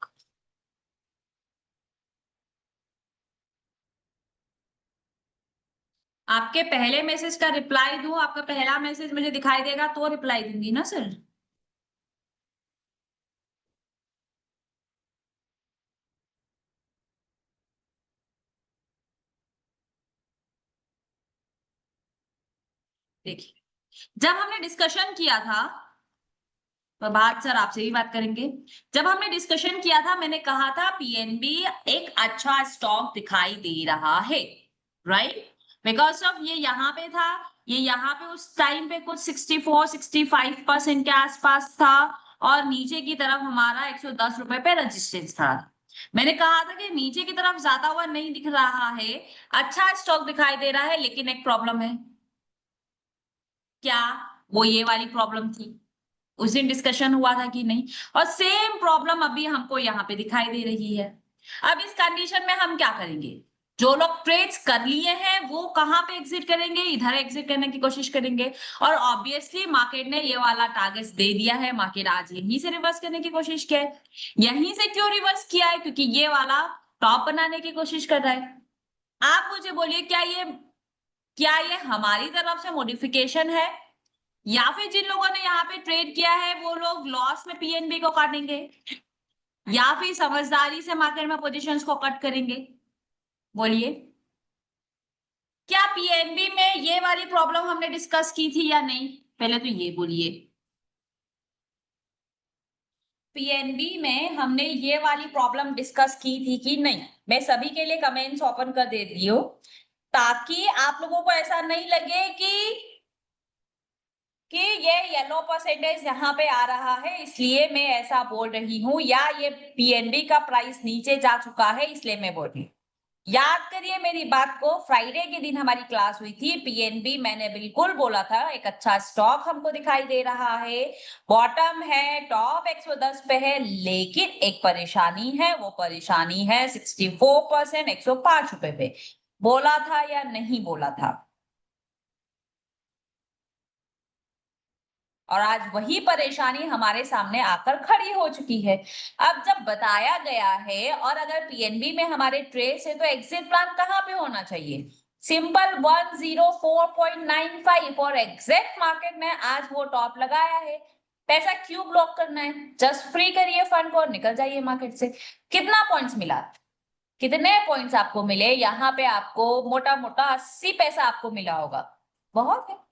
आपके पहले मैसेज का रिप्लाई दूं, आपका पहला मैसेज मुझे दिखाई देगा तो रिप्लाई दूंगी ना सर। देखिए, जब हमने डिस्कशन किया था, प्रभात सर आपसे भी बात करेंगे, जब हमने डिस्कशन किया था मैंने कहा था पीएनबी एक अच्छा स्टॉक दिखाई दे रहा है, राइट? बिकॉज ऑफ ये यहाँ पे था, ये यहाँ पे उस टाइम पे कुछ 64-65% के आसपास था, और नीचे की तरफ हमारा 110 रुपए पे रजिस्टेंस था। मैंने कहा था कि नीचे की तरफ ज्यादा हुआ नहीं दिख रहा है, अच्छा स्टॉक दिखाई दे रहा है, लेकिन एक प्रॉब्लम है। क्या? वो ये वाली प्रॉब्लम थी। उस दिन डिस्कशन हुआ था कि नहीं? और सेम प्रॉब्लम अभी हमको यहाँ पे दिखाई दे रही है। अब इस कंडीशन में हम क्या करेंगे? जो लोग ट्रेड्स कर लिए हैं वो कहाँ पे एग्जिट करेंगे? इधर एग्जिट करने की कोशिश करेंगे, और ऑब्वियसली मार्केट ने ये वाला टारगेट दे दिया है, मार्केट आज यहीं से रिवर्स करने की कोशिश किया है। यहीं से क्यों रिवर्स किया है? क्योंकि ये वाला टॉप बनाने की कोशिश कर रहा है। आप मुझे बोलिए, क्या ये हमारी तरफ से मॉडिफिकेशन है, या फिर जिन लोगों ने यहाँ पे ट्रेड किया है वो लोग लॉस में पीएनबी को काटेंगे, या फिर समझदारी से मार्केट में पोजीशंस को कट करेंगे? बोलिए, क्या पीएनबी में ये वाली प्रॉब्लम हमने डिस्कस की थी या नहीं? पहले तो ये बोलिए, पीएनबी में हमने ये वाली प्रॉब्लम डिस्कस की थी कि नहीं? मैं सभी के लिए कमेंट्स ओपन कर देती हूँ, ताकि आप लोगों को ऐसा नहीं लगे कि ये येलो परसेंटेज यहाँ पे आ रहा है इसलिए मैं ऐसा बोल रही हूँ, या ये पीएनबी का प्राइस नीचे जा चुका है इसलिए मैं बोल रही हूँ। याद करिए मेरी बात को, फ्राइडे के दिन हमारी क्लास हुई थी, पीएनबी मैंने बिल्कुल बोला था एक अच्छा स्टॉक हमको दिखाई दे रहा है, बॉटम है, टॉप 110 पे है, लेकिन एक परेशानी है, वो परेशानी है 64% 105 रुपए पे। बोला था या नहीं बोला था? और आज वही परेशानी हमारे सामने आकर खड़ी हो चुकी है। अब जब बताया गया है, और अगर पीएनबी में हमारे ट्रेड्स है, तो एग्जिट प्लान कहाँ पे होना चाहिए? सिंपल 104.95, और एग्जैक्ट मार्केट ने आज वो टॉप लगाया है। पैसा क्यों ब्लॉक करना है? जस्ट फ्री करिए फंड को और निकल जाइए मार्केट से। कितना पॉइंट्स मिला? कितने पॉइंट्स आपको मिले? यहाँ पे आपको मोटा मोटा 80 पैसा आपको मिला होगा। बहुत है।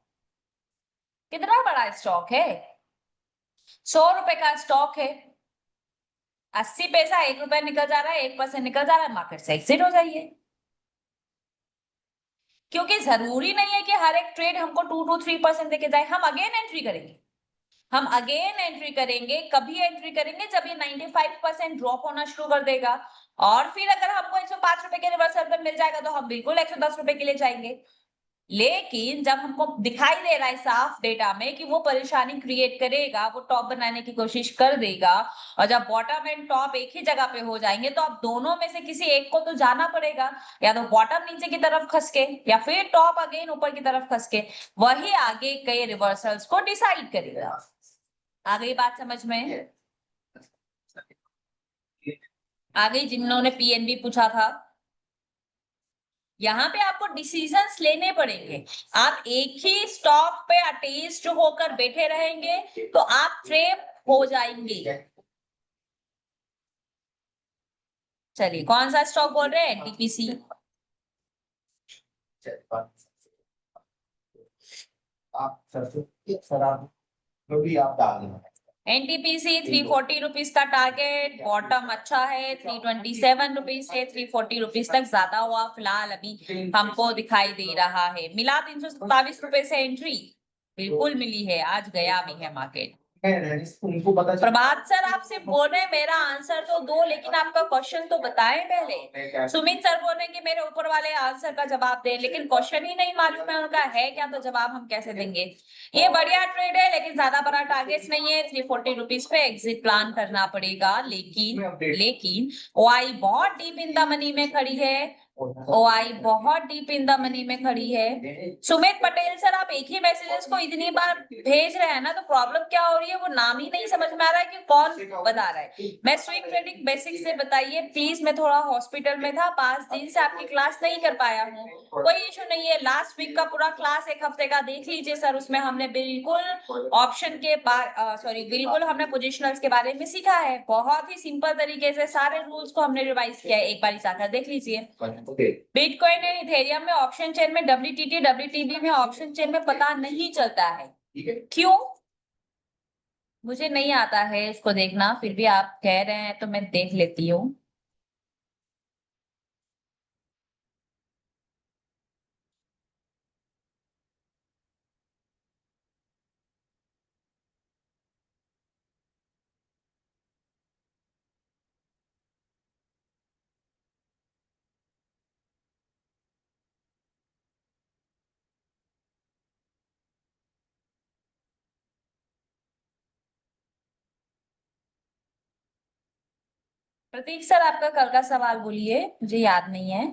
कितना बड़ा स्टॉक है? 100 रुपए का स्टॉक है, 80 पैसा, 1 रुपया निकल जा रहा है, 1% निकल जा रहा है, मार्केट से एग्जिट हो जाइए। क्योंकि जरूरी नहीं है कि हर एक ट्रेड हमको 2 to 3% देके जाए। हम अगेन एंट्री करेंगे, कभी एंट्री करेंगे जब ये 95% ड्रॉप होना शुरू कर देगा, और फिर अगर हमको 105 रुपए के रिवर्सल पे मिल जाएगा तो हम बिल्कुल 110 रुपए के लिए जाएंगे। लेकिन जब हमको दिखाई दे रहा है साफ डेटा में कि वो परेशानी क्रिएट करेगा, वो टॉप बनाने की कोशिश कर देगा, और जब बॉटम एंड टॉप एक ही जगह पे हो जाएंगे तो अब दोनों में से किसी एक को तो जाना पड़ेगा, या तो बॉटम नीचे की तरफ खसके या फिर टॉप अगेन ऊपर की तरफ खसके। वही आगे कई रिवर्सल्स को डिसाइड करेगा। आ गई बात समझ में? आ गई? जिन्होंने पीएनबी पूछा था, यहाँ पे आपको डिसीजंस लेने पड़ेंगे। आप एक ही स्टॉक पे अटैच्ड होकर बैठे रहेंगे तो आप ट्रैप हो जाएंगे। चलिए, कौन सा स्टॉक बोल रहे हैं? एनटीपीसी। आप सर आप जो भी आप डाल देना। एनटीपीसी 340 रुपीज का टारगेट, बॉटम अच्छा है, 327 रुपीज से 340 रुपीज तक ज्यादा हुआ फिलहाल अभी हमको दिखाई दे रहा है। मिला 327 रुपए से एंट्री बिल्कुल मिली है, आज गया भी है मार्केट। उनको पता प्रभात सर आपसे बोल रहे हैं मेरा आंसर तो दो, लेकिन आपका क्वेश्चन तो बताएं पहले। सुमित सर बोल रहे हैं कि मेरे ऊपर वाले आंसर का जवाब दें, लेकिन क्वेश्चन ही नहीं मालूम है उनका है क्या, तो जवाब हम कैसे देंगे? ये बढ़िया ट्रेड है, लेकिन ज्यादा बड़ा टारगेट नहीं है, 340 रुपीज पे एग्जिट प्लान करना पड़ेगा। लेकिन ओआई बहुत डीप इन द मनी में खड़ी है, ओआई बहुत डीप इन द मनी में खड़ी है। सुमित पटेल सर, आप एक ही मैसेजेस को इतनी बार भेज रहे हैं ना, तो प्रॉब्लम क्या हो रही है? वो नाम ही नहीं समझ में आ रहा है कि कौन बता रहा है। मैं स्विंग ट्रेडिंग बेसिक से बताइए प्लीज। मैं थोड़ा हॉस्पिटल में था, 5 दिन से आपकी क्लास नहीं कर पाया हूँ, कोई इशू नहीं है। लास्ट वीक का पूरा क्लास एक हफ्ते का देख लीजिए सर, उसमें हमने बिल्कुल ऑप्शन के बिल्कुल हमने पोजिशनल्स के बारे में सीखा है। बहुत ही सिंपल तरीके से सारे रूल्स को हमने रिवाइज किया है, एक बार जाकर देख लीजिए। ओके बिटकॉइन एंड इथेरियम में ऑप्शन चेन में WTT WTB में ऑप्शन चेन में पता नहीं चलता है। ठीक है क्यों? मुझे नहीं आता है इसको देखना, फिर भी आप कह रहे हैं तो मैं देख लेती हूँ। प्रतीक सर, आपका कल का सवाल बोलिए, मुझे याद नहीं है।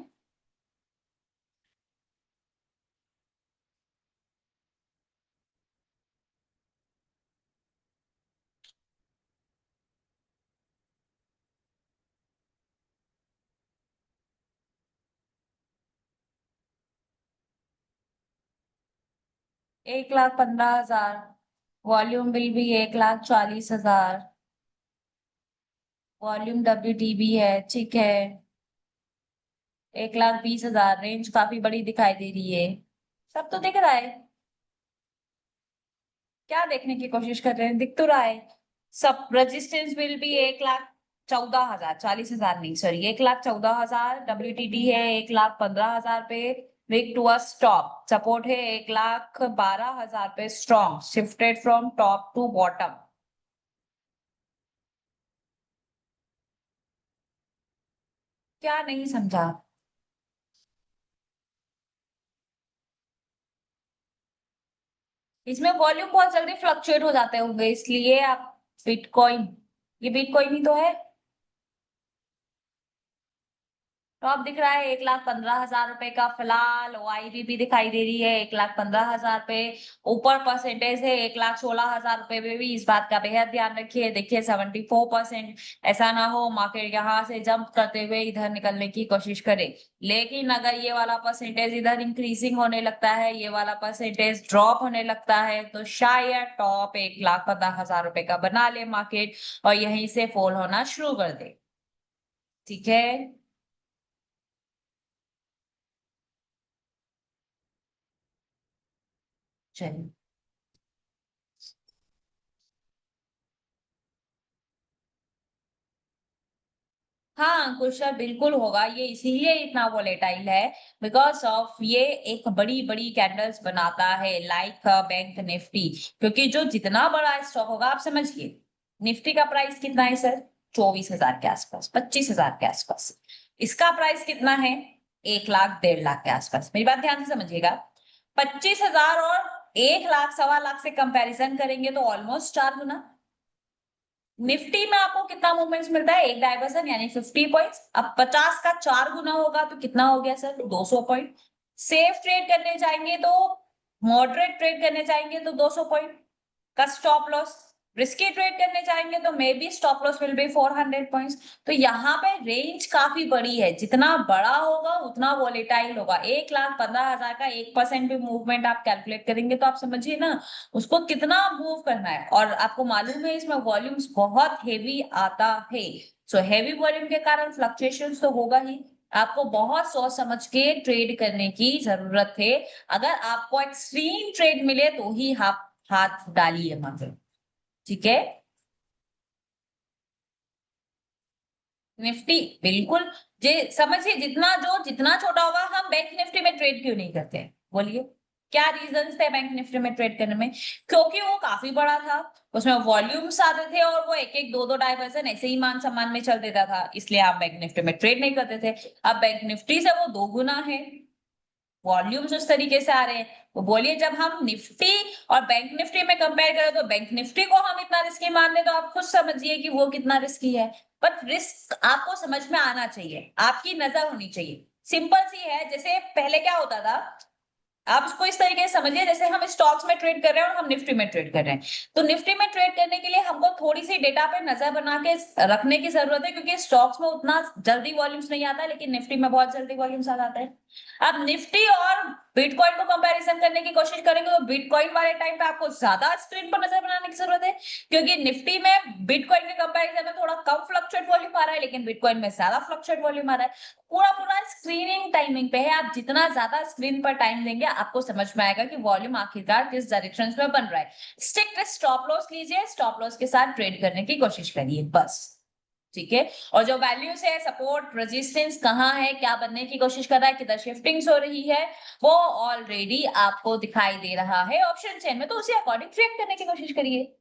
एक लाख 15,000, वॉल्यूम बिल भी 1,40,000, वॉल्यूम WTB है, ठीक है। 1,20,000, रेंज काफी बड़ी दिखाई दे रही है। सब तो दिख रहा है, क्या देखने की कोशिश कर रहे हैं, दिख तो रहा है सब। रेजिस्टेंस विल भी 1,14,000, 40,000 नहीं, सॉरी 1,14,000। WTT है 1,15,000 पे, wick to a stop. Support है 1,12,000 पे, strong shifted from top to bottom. क्या नहीं समझा? इसमें वॉल्यूम बहुत जल्दी फ्लक्चुएट हो जाते होंगे, इसलिए आप बिटकॉइन, ये बिटकॉइन ही तो है। टॉप दिख रहा है 1,15,000 रुपए का फिलहाल। OIB भी दिखाई दे रही है 1,15,000 पे। ऊपर परसेंटेज है 1,16,000 रुपए पे भी, इस बात का बेहद ध्यान रखिए। देखिए 74%, ऐसा ना हो मार्केट यहाँ से जंप करते हुए इधर निकलने की कोशिश करे। लेकिन अगर ये वाला परसेंटेज इधर इंक्रीजिंग होने लगता है, ये वाला परसेंटेज ड्रॉप होने लगता है, तो शायद टॉप 1,15,000 रुपए का बना ले मार्केट और यहीं से फॉल होना शुरू कर दे। ठीक है, चलिए। हाँ क्वेश्चन बिल्कुल होगा, ये इसीलिए इतना वोलेटाइल है बिकॉज ऑफ ये एक बड़ी बड़ी कैंडल्स बनाता है लाइक बैंक निफ्टी। क्योंकि जो जितना बड़ा स्टॉक होगा, आप समझिए निफ्टी का प्राइस कितना है सर, 24,000 के आसपास, 25,000 के आसपास। इसका प्राइस कितना है, 1 लाख 1.5 लाख के आसपास। मेरी बात ध्यान से समझिएगा, 25,000 और 1 लाख 1.25 लाख से कंपैरिजन करेंगे तो ऑलमोस्ट 4 गुना। निफ्टी में आपको कितना मूवमेंट्स मिलता है, एक डाइवर्सन यानी 50 पॉइंट्स। अब 50 का 4 गुना होगा तो कितना हो गया सर, 200 पॉइंट। सेफ ट्रेड करने जाएंगे तो, मॉडरेट ट्रेड करने जाएंगे तो 200 पॉइंट का स्टॉप लॉस। रिस्की ट्रेड करने जाएंगे तो may be stop loss will be 400 points. तो यहाँ पे रेंज काफी बड़ी है, जितना बड़ा होगा उतना वोलेटाइल होगा। 1,15,000 का 1% भी मूवमेंट आप कैलकुलेट करेंगे तो आप समझिए ना उसको कितना मूव करना है। और आपको मालूम है इसमें वॉल्यूम्स बहुत हेवी आता है। सो हेवी वॉल्यूम के कारण फ्लक्चुएशंस तो होगा ही। आपको बहुत सोच समझ के ट्रेड करने की जरूरत है। अगर आपको एक्सट्रीम ट्रेड मिले तो ही आप हाथ डालिए मगर, ठीक है। निफ्टी बिल्कुल, जे समझिए जितना जो जितना छोटा होगा। हम बैंक निफ्टी में ट्रेड क्यों नहीं करते हैं, बोलिए क्या रीजंस थे बैंक निफ्टी में ट्रेड करने में? क्योंकि वो काफी बड़ा था, उसमें वॉल्यूम्स आते थे और वो एक एक दो दो डाइवर्सन ऐसे ही मान सम्मान में चल देता था, इसलिए आप बैंक निफ्टी में ट्रेड नहीं करते थे। अब बैंक निफ्टी से वो 2 गुना है, वॉल्यूम्स उस तरीके से आ रहे हैं। तो बोलिए जब हम निफ्टी और बैंक निफ्टी में कंपेयर करें तो बैंक निफ्टी को हम इतना रिस्की मान ले तो आप खुद समझिए कि वो कितना रिस्की है। बट रिस्क आपको समझ में आना चाहिए, आपकी नजर होनी चाहिए। सिंपल सी है, जैसे पहले क्या होता था, आप इसको इस तरीके से समझिए जैसे हम स्टॉक्स में ट्रेड कर रहे हैं और हम निफ्टी में ट्रेड कर रहे हैं। तो निफ्टी में ट्रेड करने के लिए हमको थोड़ी सी डेटा पे नजर बना के रखने की जरूरत है, क्योंकि स्टॉक्स में उतना जल्दी वॉल्यूम्स नहीं आता, लेकिन निफ्टी में बहुत जल्दी वॉल्यूम्स आ जाते हैं। अब निफ्टी और बिटकॉइन को कंपैरिजन करने की कोशिश करेंगे तो बिटकॉइन वाले टाइम पे आपको ज्यादा स्क्रीन पर नजर बनाने की जरूरत है, क्योंकि निफ्टी में बिटकॉइन के कंपैरिजन में थोड़ा कम फ्लक्चुएट वॉल्यूम आ रहा है, लेकिन बिटकॉइन में ज्यादा फ्लक्चुएट वॉल्यूम आ रहा है। पूरा पूरा स्क्रीनिंग टाइमिंग पे है। आप जितना ज्यादा स्क्रीन पर टाइम देंगे, आपको समझ में आएगा कि वॉल्यूम आखिरकार किस डायरेक्शन में बन रहा है। स्ट्रिक्ट स्टॉप लॉस लीजिए, स्टॉप लॉस के साथ ट्रेड करने की कोशिश करिए, बस। ठीक है। और जो वैल्यूज है, सपोर्ट रेजिस्टेंस कहाँ है, क्या बनने की कोशिश कर रहा है, किधर शिफ्टिंग्स हो रही है, वो ऑलरेडी आपको दिखाई दे रहा है ऑप्शन चेन में, तो उसी अकॉर्डिंग ट्रेड करने की कोशिश करिए।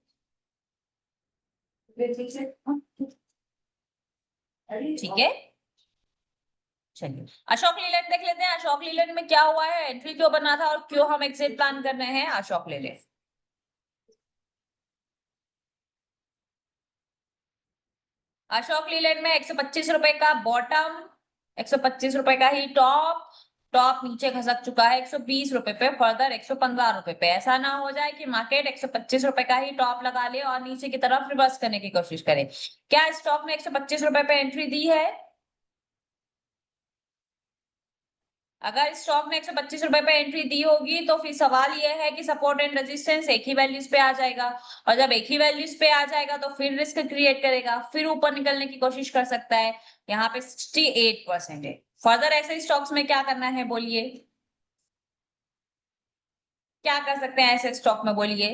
ठीक है, चलिए अशोक लीलैंड देख लेते हैं। अशोक लीलैंड में क्या हुआ है, एंट्री क्यों बना था और क्यों हम एग्जिट प्लान कर रहे हैं। अशोक लीलैंड, अशोक लीलैंड में 125 रुपए का बॉटम, 125 रुपए का ही टॉप, टॉप नीचे खसक चुका है 120 रुपए पे, फर्दर 115 रुपए पे। ऐसा ना हो जाए कि मार्केट 125 रुपए का ही टॉप लगा ले और नीचे की तरफ रिवर्स करने की कोशिश करे। क्या स्टॉक ने 125 रुपए पे एंट्री दी है? अगर स्टॉक ने 125 रुपए पे एंट्री दी होगी तो फिर सवाल यह है कि सपोर्ट एंड रेजिस्टेंस एक ही वैल्यूज पे आ जाएगा, और जब एक ही वैल्यूज पे आ जाएगा तो फिर रिस्क क्रिएट करेगा, फिर ऊपर निकलने की कोशिश कर सकता है। यहाँ पे 68% है। फर्दर ऐसे स्टॉक्स में क्या करना है बोलिए, क्या कर सकते हैं ऐसे स्टॉक में बोलिए।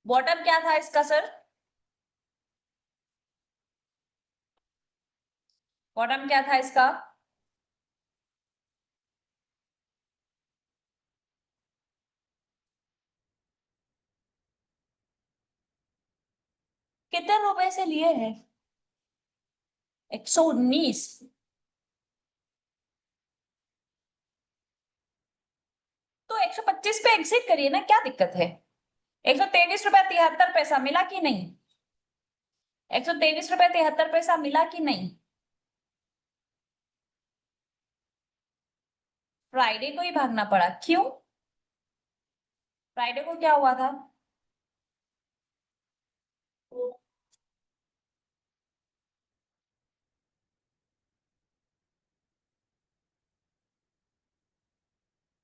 बॉटम क्या था इसका सर, बॉटम क्या था इसका? कितने रुपए से लिए हैं? 119। तो 125 पे एग्जिट करिए ना, क्या दिक्कत है। 123 रुपया 73 पैसा मिला कि नहीं? 123 रुपया 73 पैसा मिला कि नहीं? फ्राइडे को ही भागना पड़ा, क्यों? फ्राइडे को क्या हुआ था?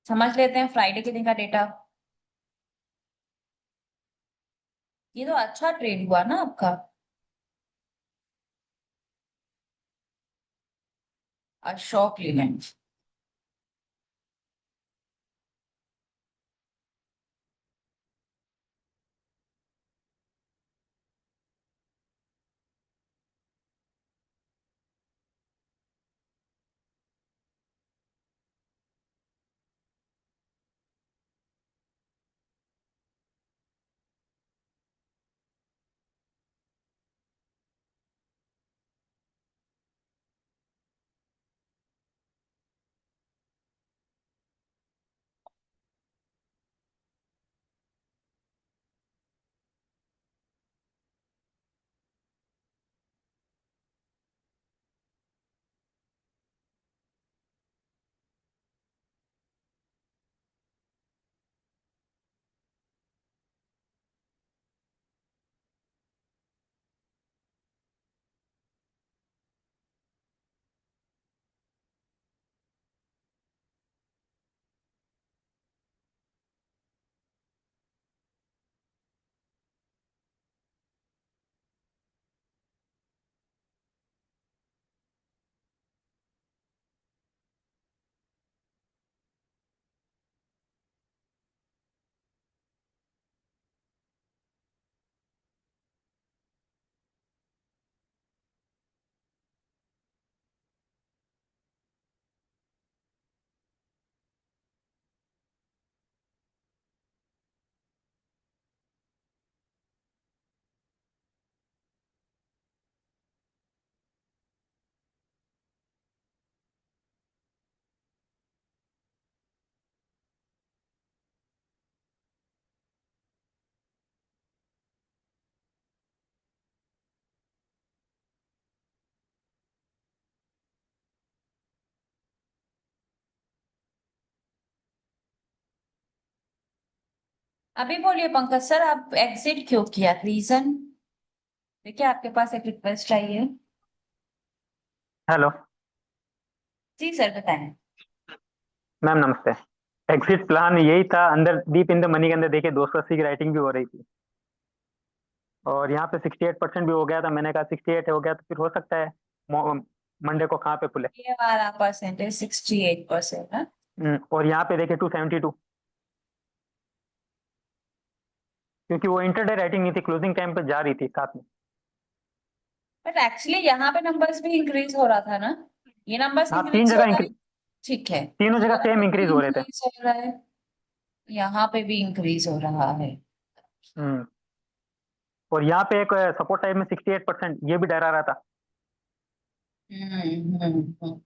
समझ लेते हैं फ्राइडे के दिन का डेटा। ये तो अच्छा ट्रेड हुआ ना आपका। अशोक लीलैंड, अभी बोलिए पंकज सर, आप एग्जिट क्यों किया, रीजन? देखिए आपके पास एक रिक्वेस्ट आई है। हेलो जी सर बताएं। मैम, नमस्ते। एग्जिट प्लान यही था, अंदर डीप इन द मनी के अंदर देखिए 280 की राइटिंग भी हो रही थी। और यहाँ पे 68% भी हो गया था, मैंने कहा 68 हो गया तो फिर हो सकता है मंडे को कहाँ पे खुले। ये वाला परसेंटेज 68% है। और यहाँ पे देखिए 272, क्योंकि वो इंटरडे राइटिंग नहीं थी, क्लोजिंग टाइम पे जा रही थी साथ में। बट एक्चुअली यहाँ पे नंबर्स भी इंक्रीज हो रहा था ना, ये नंबर्स हाँ, तीन इंक्रीज हो जगह रहा है। ठीक है, तीनों जगह यहाँ सेम पे इंक्रीज भी हो रहे थे। इंक्रीज हो रहा है, यहाँ पे भी इंक्रीज हो रहा है। हम्म और यहाँ पे एक सपोर्ट टाइम में 68%, ये भी डरा रहा था। हम्म।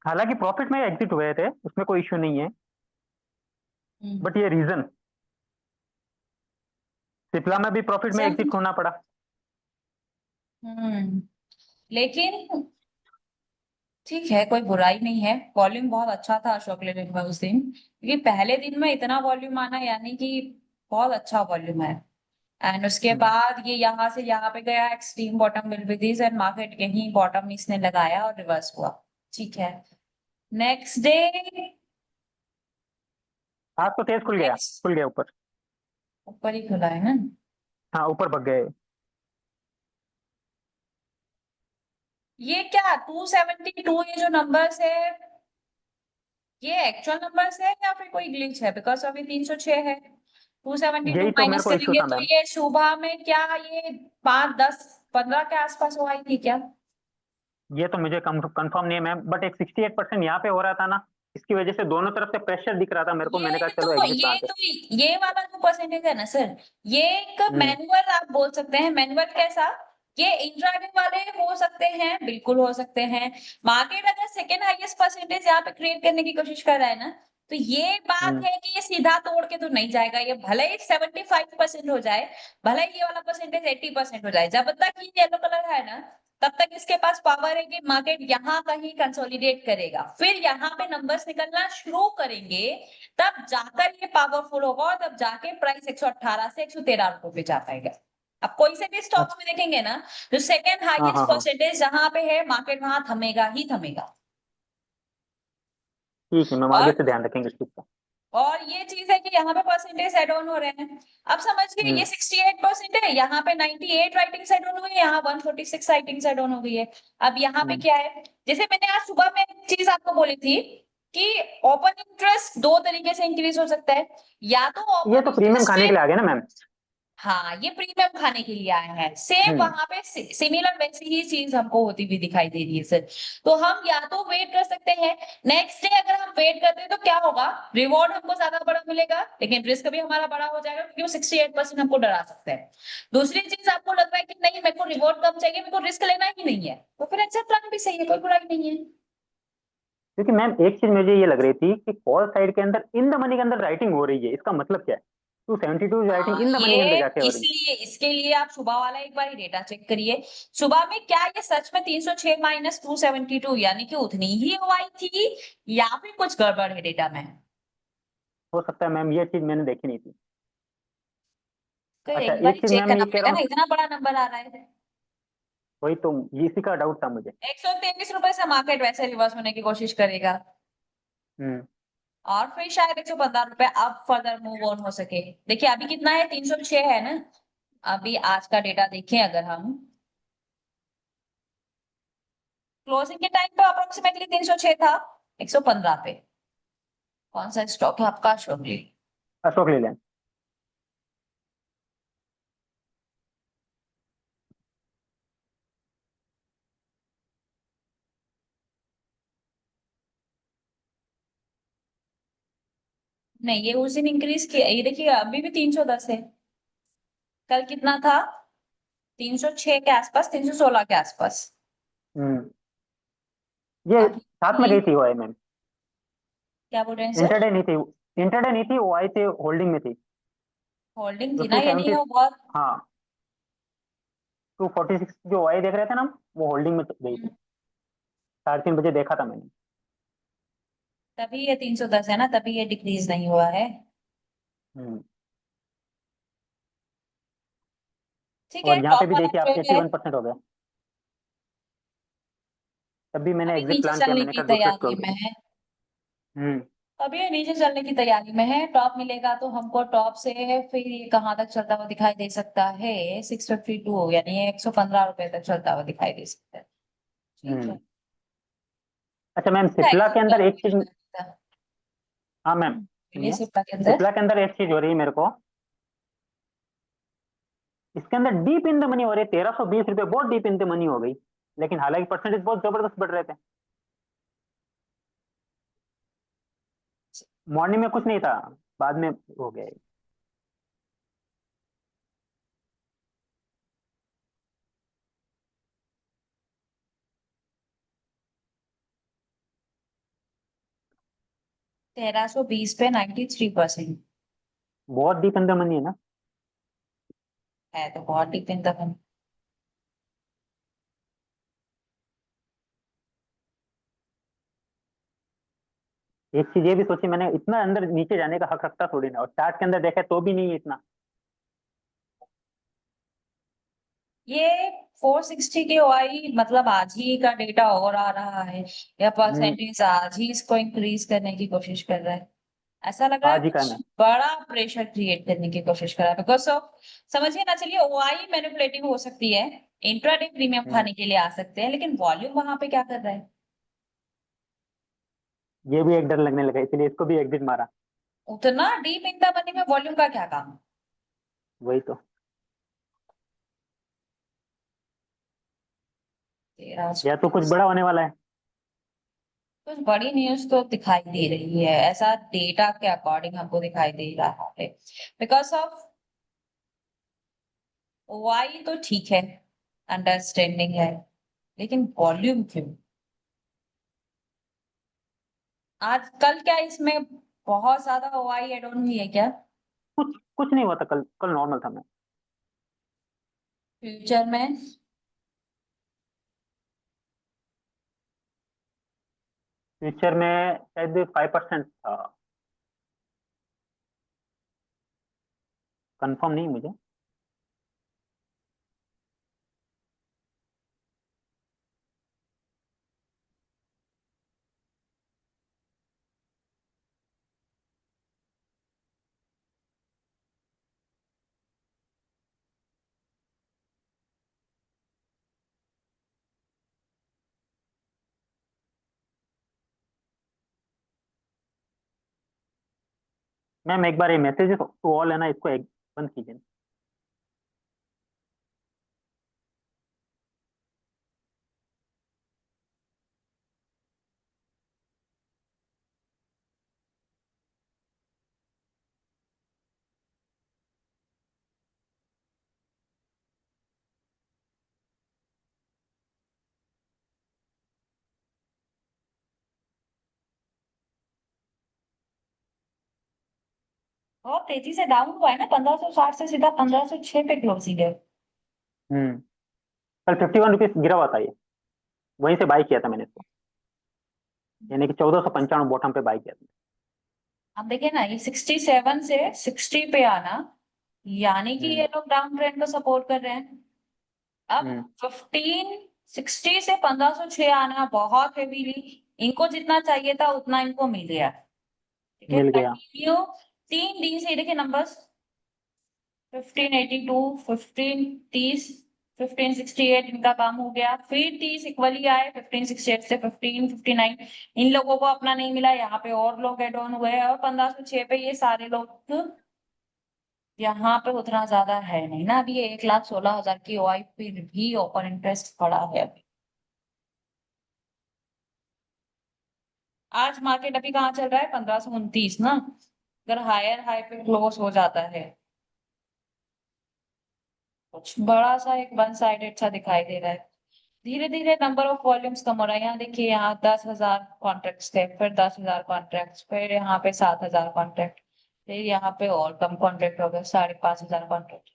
हालांकि प्रॉफिट में एग्जिट हुए थे, उसमें कोई इश्यू नहीं है, बट ये रीजन सिप्ला में भी प्रॉफिट में एग्जिट होना पड़ा। लेकिन ठीक है, कोई बुराई नहीं है, वॉल्यूम बहुत अच्छा था अशोक लेलैंड में उस दिन, क्योंकि पहले दिन में इतना वॉल्यूम आना यानी कि बहुत अच्छा वॉल्यूम है। एंड उसके बाद ये यहाँ से यहाँ पे गया, extreme bottom will be this, and market कहीं बॉटम इसने लगाया और रिवर्स हुआ। ठीक है, नेक्स्ट डे आज तो तेज खुल गया ऊपर। ऊपर ही खुला है ना। हाँ, ऊपर भग गए। ये क्या 272, ये जो नंबर्स है ये एक्चुअल नंबर्स है या फिर कोई ग्लिच है, बिकॉज अभी 306 है, 272 यही तो मेरे माइनस को इश्यू करेंगे था तो मैम। ये सुबह में क्या ये 5 10 15 के आसपास हो आई थी क्या? ये तो मुझे कंफर्म नहीं है मैम, बट एक 68% यहाँ पे हो रहा था ना, इसकी वजह से दोनों तरफ से प्रेशर दिख रहा था मेरे को, मैंने कहा चलो एग्जिट कहाँ से। ये वाला जो परसेंटेज है ना सर, ये एक हम्म मैनुअल आप बोल सकते हैं। मैनुअल कैसा? ये इंट्राडे वाले हो सकते हैं, बिल्कुल हो सकते हैं। मार्केट अगर सेकेंड हाईएस्ट परसेंटेज यहाँ पे क्रिएट करने की कोशिश कर रहा है ना, तो ये बात हम्म है कि ये सीधा तोड़ के तो नहीं जाएगा। ये भले ही 75% हो जाए, भले ही ये वाला परसेंटेज 80% हो जाए, जब तक ये येलो कलर है ना, तब तक इसके पास पावर है कि मार्केट यहाँ कहीं कंसोलिडेट करेगा, फिर यहाँ पे नंबर्स निकलना शुरू करेंगे, तब जाकर ये पावरफुल होगा, और तब जाके प्राइस 118 से 113 रुपए पे जा पाएगा। अब कोई से भी स्टॉक्स में देखेंगे ना, जो सेकंड हाँ हाईएस्ट हाँ हाँ, परसेंटेज जहां पे है, मार्केट वहां थमेगा ही थमेगा। ठीक है मैम, आगे और से ध्यान रखेंगे इस चीज का। और ये चीज है कि यहाँ पे परसेंटेज एड ऑन हो रहे हैं। अब समझिए, ये 68% है, यहाँ पे 98 राइटिंग एड ऑन हुई है, यहाँ 146 राइटिंग एड ऑन हो गई है। अब यहाँ पे हम्म, क्या है, जैसे मैंने आज सुबह में एक चीज आपको बोली थी कि ओपन इंटरेस्ट दो तरीके से इंक्रीज हो सकता है, या तो ये ओपन तो प्रीमियम इंटरेस्ट खाने के में, लिए आ गया ना मैम। हाँ ये प्रीमियम खाने के लिए आया है, सेम हम्म वहां पे सिमिलर वैसी ही चीज हमको होती हुई दिखाई दे रही है सर। तो हम या तो वेट कर सकते हैं, नेक्स्ट डे अगर हम वेट करते हैं तो क्या होगा, रिवॉर्ड हमको ज्यादा बड़ा मिलेगा, लेकिन रिस्क भी हमारा बड़ा हो जाएगा, क्योंकि वो 68% हमको डरा सकता है। दूसरी चीज, आपको लग रहा है कि नहीं मेरे को रिवॉर्ड कम चाहिए, मेरे को रिस्क लेना ही नहीं है, तो फिर एग्जिट प्लान भी सही है, कोई बुराई नहीं है। क्योंकि मैम एक चीज मुझे ये लग रही थी कि कॉल साइड के अंदर इन द मनी के अंदर राइटिंग हो रही है, इसका मतलब क्या है? 272 राइटिंग इन द मनी के अंदर ये जाके हो रही है। इसलिए, इसके लिए आप सुबह वाला एक बार डेटा चेक करिए। सुबह में क्या ये सच में 306 माइनस 272 यानी कि उतनी ही हुई थी, या फिर कुछ गड़बड़ है डेटा में? हो सकता है मैम, ये चीज मैंने देखी नहीं थी। तो अच्छा, एक बार एक चीज चेक मैम मैं करना ये कह पड़ेगा रहा ना, हूँ, इतना बड़ा नंबर आ रहा है। वही तो इसी का डाउट था मुझे। 123 रुपए से मार्केट वैसे रिवर्स होने की कोशिश करेगा, हम्म और फिर शायद 115 रुपए अब फर्दर मूव ऑन हो सके। देखिए अभी कितना है, 306 है ना। अभी आज का डेटा देखें अगर हम, क्लोजिंग के टाइम पे अप्रोक्सीमेटली 306 था, 115 पे। कौन सा स्टॉक है आपका, अशोक? अशोक लीलैंड। नहीं, ये उस दिन इंक्रीज किया, ये देखिए अभी भी 310 है। कल कितना था, 306 के आसपास, 316 के आसपास। हम्म ये अभी साथ में गई थी वो आई मैम। क्या बोल रहे हैं सर? इंटरडे नहीं थी, इंटरडे नहीं थी, वो आई थी होल्डिंग में थी। होल्डिंग जो थी ना, यानी 270, वो बहुत। हाँ 246 जो आई देख रहे थे ना हम, वो होल्डिंग में गई थी। 3:30 बजे देखा था मैंने। तभी ये 310 है ना, तभी ये डिक्रीज नहीं हुआ है। हम्म ठीक है, और यहाँ पे टॉप भी वाला देखिए आप ट्रेड है, 81% हो गया। तब भी मैंने अभी एग्जिट नीचे प्लान किया, चलने मैंने की कहा दूसरे तैयारी स्टॉक। में है। हम्म अभी ये नीचे चलने की तैयारी में है, टॉप मिलेगा तो हमको टॉप से फिर ये कहाँ तक चलता हुआ दिखाई दे सकता है, 652 यानी 115 रुपए तक चलता हुआ दिखाई दे सकता है। ठीक है। अच्छा मैम, सिप्ला के अंदर एक चीज, हाँ मैम ये सुनिए, सिप्ला के अंदर सिप्ला के अंदर एक चीज हो रही है मेरे को, इसके अंदर डीप इन द मनी हो रही है, 1320 रुपये बहुत डीप इन द मनी हो गई, लेकिन हालांकि परसेंटेज बहुत जबरदस्त बढ़ रहे थे। मॉर्निंग में कुछ नहीं था, बाद में हो गया ये। ₹1320 पे 93% बहुत डीप इन द मनी है ना। है, तो बहुत डीप इन द मनी। एक चीज ये भी सोची मैंने, इतना अंदर नीचे जाने का हक रखता थोड़ी ना, और चार्ट के अंदर देखा तो भी नहीं है इतना। ये 460 के ओआई मतलब आज ही का डेटा और आ रहा है, या परसेंटेज आज ही इसको इंक्रीज करने की कोशिश कर रहा है। ऐसा लग रहा है आज ही का है कुछ मैम। बड़ा प्रेशर क्रिएट करने की कोशिश कर रहा है, बिकॉज ऑफ, समझिए ना, चलिए ओआई मैनिपुलेटिव हो सकती है, इंट्राडे प्रीमियम खाने के लिए आ सकते हैं, लेकिन वॉल्यूम वहां पे क्या कर रहा है? ये भी एक डर लगने लगा, इसलिए इसको भी एग्जिट मारा। उतना डीप इन द मनी में वॉल्यूम का क्या काम? वही तो। 1300 या तो कुछ बड़ा होने वाला है। कुछ बड़ी न्यूज तो दिखाई दे रही है, ऐसा डेटा के अकॉर्डिंग हमको दिखाई दे रहा है, बिकॉज ऑफ ओआई तो ठीक है, अंडरस्टैंडिंग है, लेकिन वॉल्यूम क्यों? आज कल क्या इसमें बहुत ज्यादा ओआई एड ऑन हुई है क्या? कुछ कुछ नहीं हुआ था कल, कल नॉर्मल था मैम। फ्यूचर में फ्यूचर में शायद 5% था, कंफर्म नहीं मुझे। मैम एक बार ये मैसेज टू ऑल है ना, इसको एक बंद कीजिए। बहुत तेजी से डाउन हुआ है ना, 1560 से सीधा 1506 पे क्लोजिंग है। कल 51 रुपीज गिरा हुआ था ये, वहीं से बाई किया था मैंने इसको, यानी कि 1495 बॉटम पे बाई किया था। अब देखिए ना, ये 67 से 60 पे आना, यानी कि हम्म ये लोग डाउन ट्रेंड को सपोर्ट कर रहे हैं। अब हम्म 1560 से 1506 आना बहुत हेवीली, इनको जितना चाहिए था उतना इनको मिल गया। ठीक है, मिल गया। कंटिन्यू 3 दिन से, देखिए नंबर्स, 1582, 1530, 1568 इनका काम हो गया, फिर 30 इक्वली आए, 1568 से 1559, इन लोगों को अपना नहीं मिला, यहाँ पे और लोग एड ऑन हुए, और 1506 पे ये सारे लोग, यहाँ पे उतना ज्यादा है नहीं ना, अभी 1,16,000 की ओआई फिर भी ओपन इंटरेस्ट पड़ा है अभी। आज मार्केट अभी कहाँ चल रहा है? 1529 ना, अगर हायर हाई पे क्लोज हो जाता है, कुछ बड़ा सा एक वन साइडेड सा दिखाई दे रहा है। धीरे धीरे नंबर ऑफ वॉल्यूम्स कम हो रहा है, यहाँ देखिए, यहाँ 10,000 कॉन्ट्रैक्ट्स थे, फिर 10,000 कॉन्ट्रैक्ट्स, फिर यहाँ पे 7,000 कॉन्ट्रैक्ट, फिर यहाँ पे और कम कॉन्ट्रैक्ट हो गए, 5,500 कॉन्ट्रैक्ट।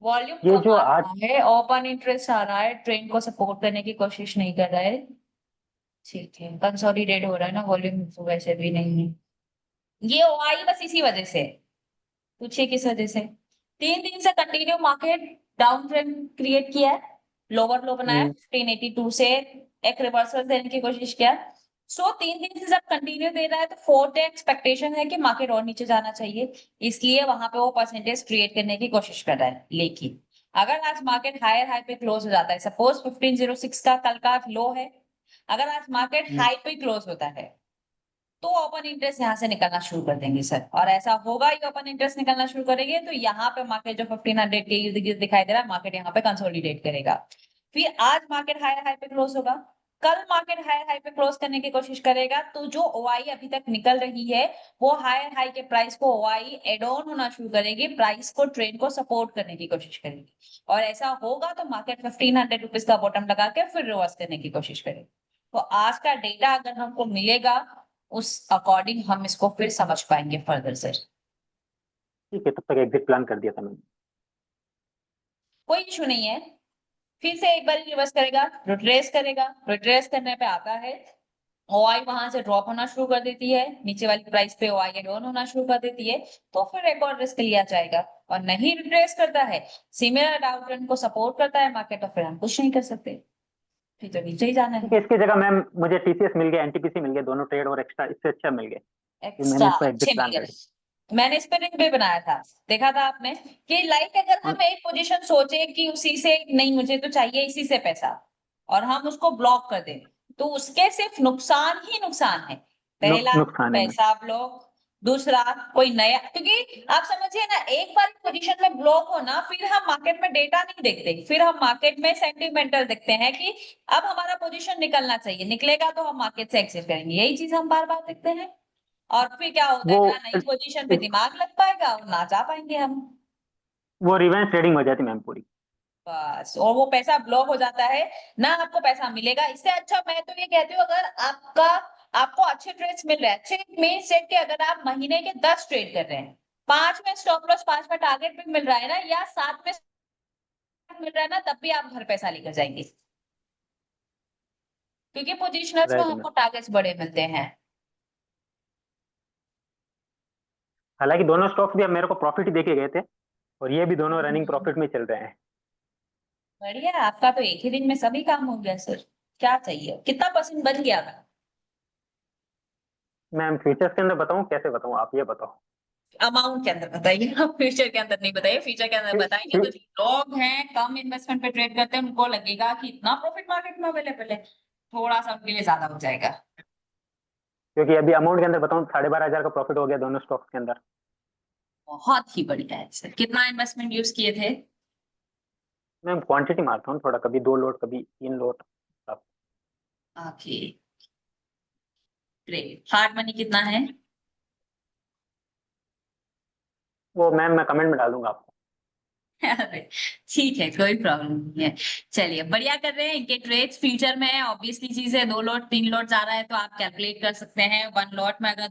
वॉल्यूम ये कम जो आ आज, रहा है, ओपन इंटरेस्ट आ रहा है, ट्रेंड को सपोर्ट करने की कोशिश नहीं कर रहा है। ठीक है, कंसोलिडेट हो रहा है ना, वॉल्यूम तो वैसे भी नहीं है, ये ओआई बस इसी वजह से। पूछिए किस वजह से? 3 दिन से continue market down trend create किया है, लोअर लो बनाया 1582 से एक रिवर्सल देने की कोशिश किया। सो 3 दिन से जब कंटिन्यू दे रहा है तो 4th डे एक्सपेक्टेशन है कि मार्केट और नीचे जाना चाहिए, इसलिए वहां पे वो परसेंटेज क्रिएट करने की कोशिश कर रहा है। लेकिन अगर आज मार्केट हायर हाई पे क्लोज हो जाता है, सपोज 1506 का कल का लो है, अगर आज मार्केट हाई पे क्लोज होता है तो ओपन इंटरेस्ट यहाँ से निकलना शुरू कर देंगे सर, और ऐसा होगा ही, ओपन इंटरेस्ट निकलना शुरू करेंगे तो यहाँ पे मार्केट जो 1500 के इर्द गिर्द दिखाई दे रहा है, मार्केट यहाँ पे कंसोलिडेट करेगा। फिर आज मार्केट हायर हाई पे क्लोज होगा, कल मार्केट हायर हाई पे क्लोज करने की कोशिश करेगा, तो जो ओआई अभी तक निकल रही है वो हायर हाई के प्राइस को ओआई एड ऑन होना शुरू करेगी, प्राइस को ट्रेंड को सपोर्ट करने की कोशिश करेगी, और ऐसा होगा तो मार्केट 1500 रुपीज का बॉटम लगा के फिर रिवर्स करने की कोशिश करेगी। तो आज का डेटा अगर हमको मिलेगा उस अकॉर्डिंग हम इसको फिर समझ पाएंगे फर्दर सर। ठीक है, तब तक एग्जिट प्लान कर दिया था मैंने। कोई इशू नहीं है, फिर से एक बार रिवर्स करेगा, रिट्रेस करेगा, रिट्रेस करने पे आता है ओआई वहां से ड्रॉप होना शुरू कर देती है, नीचे वाली प्राइस पे ओआई डाउन होना शुरू कर देती है, तो फिर एक और रिस्क लिया जाएगा, और नहीं रिट्रेस करता है, सिमिलर डाउनट्रेंड को सपोर्ट करता है मार्केट, तो फिर हम कुछ नहीं कर सकते, फिर तो नीचे ही जाना ठीक है। है, इसकी जगह मैम मुझे टीसीएस मिल गया, एनटीपीसी मिल गया, दोनों ट्रेड और एक्स्ट्रा इससे अच्छा मिल गया, फिर मैंने एक्स्ट्रा इसको अच्छे एग्जिट प्लान मिल कर गए। दिया। मैंने इस पे रिंग भी बनाया था, देखा था आपने कि लाइक अगर हम एक पोजीशन सोचे कि उसी से नहीं, मुझे तो चाहिए इसी से पैसा, और हम उसको ब्लॉक कर दें तो उसके सिर्फ नुकसान ही नुकसान है। पहला नुकसान है मैम। पैसा ब्लॉक, दूसरा कोई नया, क्योंकि आप समझिए ना, एक बार पोजीशन में ब्लॉक हो ना, फिर हम मार्केट में डेटा नहीं देखते, फिर हम मार्केट में सेंटिमेंटल देखते हैं कि अब हमारा पोजीशन निकलना चाहिए, निकलेगा तो हम मार्केट से एक्सिट करेंगे, यही चीज हम बार बार देखते हैं, और फिर क्या होता है वो ना, नई पोजीशन पे दिमाग लग पाएगा और ना जा पाएंगे हम, वो रिवेंज ट्रेडिंग हो जाती मैम पूरी। बस, और वो पैसा ब्लॉक हो जाता है, ना आपको पैसा मिलेगा। इससे अच्छा मैं तो ये कहती हूँ, अगर आपको अच्छे ट्रेड्स मिल रहे हैं, अच्छे मेन सेट के, अगर आप महीने के 10 ट्रेड कर रहे हैं, 5 में स्टॉप लॉस, 5 में टारगेट भी मिल रहा है ना, या 7 में मिल रहा है ना, तब भी आप घर पैसा लेकर जाएंगे, क्योंकि पोजिशनर्स में राइट मैम। हमको टारगेट्स बड़े मिलते हैं। हालांकि दोनों स्टॉक्स भी अब मेरे को प्रॉफिट ही देके गए थे, और ये भी दोनों रनिंग प्रॉफिट में चल रहे हैं। बढ़िया, आपका तो एक ही दिन में सभी काम हो गया सर, क्या चाहिए, कितना परसेंट बन गया था? मैम फ्यूचर्स के अंदर बताऊं, कैसे बताऊं, आप ये बताओ। अमाउंट के अंदर बताइए, आप फ्यूचर के अंदर नहीं बताइए, फ्यूचर के अंदर बताएंगे तो जो लोग हैं कम इन्वेस्टमेंट पे ट्रेड करते हैं उनको लगेगा कि इतना प्रॉफिट मार्केट में अवेलेबल है, थोड़ा सा उनके लिए ज्यादा हो जाएगा। क्योंकि अभी अमाउंट के अंदर बताऊं, 12,500 का प्रॉफिट हो गया दोनों स्टॉक्स के अंदर। बहुत ही बढ़िया है सर, कितना इन्वेस्टमेंट यूज किए थे? मैम क्वांटिटी मारता हूँ थोड़ा, कभी 2 लोट कभी 3 lot. Okay, great. Hard money कितना है? वो मैम मैं कमेंट में डाल दूंगा आपको। अरे, ठीक है, कोई प्रॉब्लम नहीं है। चलिए, बढ़िया कर रहे हैं इनके ट्रेड्स, फ्यूचर में ऑब्वियसली चीज है, 2 लॉट 3 लॉट जा रहा है तो आप कैलकुलेट कर सकते हैं, 1 लॉट में अगर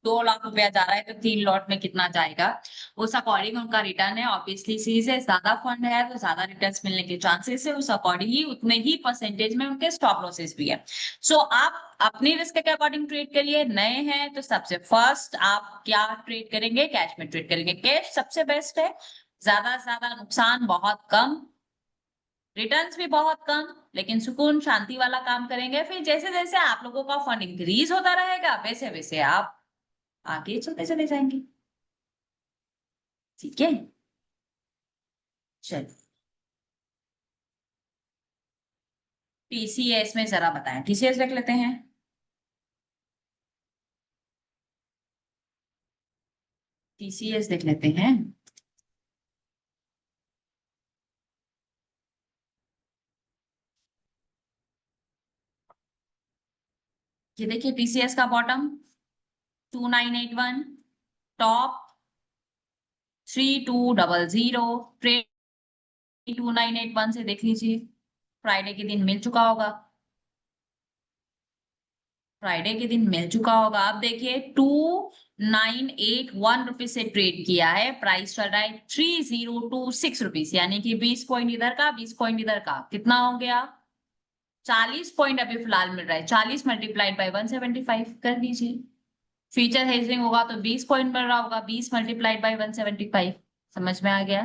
2 लाख रुपया जा रहा है तो 3 लॉट में कितना जाएगा, उस अकॉर्डिंग उनका रिटर्न है। ऑब्वियसली चीज है, ज्यादा फंड है तो ज्यादा रिटर्न मिलने के चांसेस है, उस अकॉर्डिंग ही उतने ही परसेंटेज में उनके स्टॉप लॉसेस भी है। सो आप अपनी रिस्क के अकॉर्डिंग ट्रेड करिए, नए हैं तो सबसे फर्स्ट आप क्या ट्रेड करेंगे? कैश में ट्रेड करेंगे, कैश सबसे बेस्ट है, ज्यादा से ज्यादा नुकसान बहुत कम, रिटर्न्स भी बहुत कम, लेकिन सुकून शांति वाला काम करेंगे। फिर जैसे जैसे आप लोगों का फंड इंक्रीज होता रहेगा वैसे वैसे आप आगे चलते चले जाएंगे, ठीक है? चलिए, टीसीएस में जरा बताएं, टीसीएस देख लेते हैं। टीसीएस देख लेते हैं। ये देखिए, टीसीएस का बॉटम 2981, टॉप 3200, ट्रेड 2981 से देख लीजिए, फ्राइडे के दिन मिल चुका होगा, फ्राइडे के दिन मिल चुका होगा। अब देखिए, 2981 रुपीज से ट्रेड किया है, प्राइस चल रहा है 3026 रुपीज, यानी कि 20 पॉइंट इधर का, 20 पॉइंट इधर का, कितना हो गया? 40 पॉइंट अभी फिलहाल मिल रहा है, 40 मल्टीप्लाइड बाई 175 कर दीजिए। फ्यूचर हेजिंग होगा तो 20 पॉइंट मिल रहा होगा, 20 मल्टीप्लाइड बाई 175, समझ में आ गया?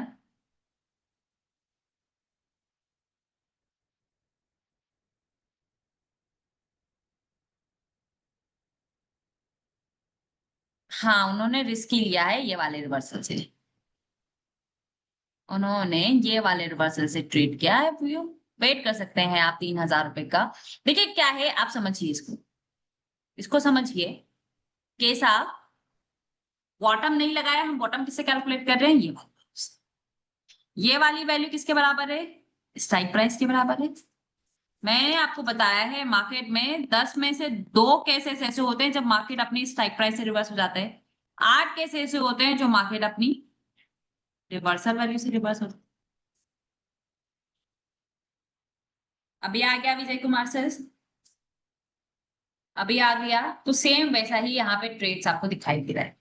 हाँ, उन्होंने रिस्क ही लिया है ये वाले रिवर्सल से, उन्होंने ये वाले रिवर्सल से ट्रेड किया है। वेट कर सकते हैं आप 3,000 रुपए का। देखिए क्या है, आप समझिए इसको, इसको समझिए। कैसा बॉटम नहीं लगाया, हम बॉटम किससे कैलकुलेट कर रहे हैं, ये वाली वैल्यू किसके बराबर है, स्ट्राइक प्राइस के बराबर है। मैंने आपको बताया है मार्केट में 10 में से 2 केसेस ऐसे होते हैं जब मार्केट अपनी स्ट्राइक प्राइस से रिवर्स हो जाता है, 8 केस ऐसे होते हैं जो मार्केट अपनी रिवर्सल वैल्यू से रिवर्स होता है। अभी आ गया विजय कुमार सर, अभी आ गया। तो सेम वैसा ही यहाँ पे ट्रेड्स आपको दिखाई दे रहा है।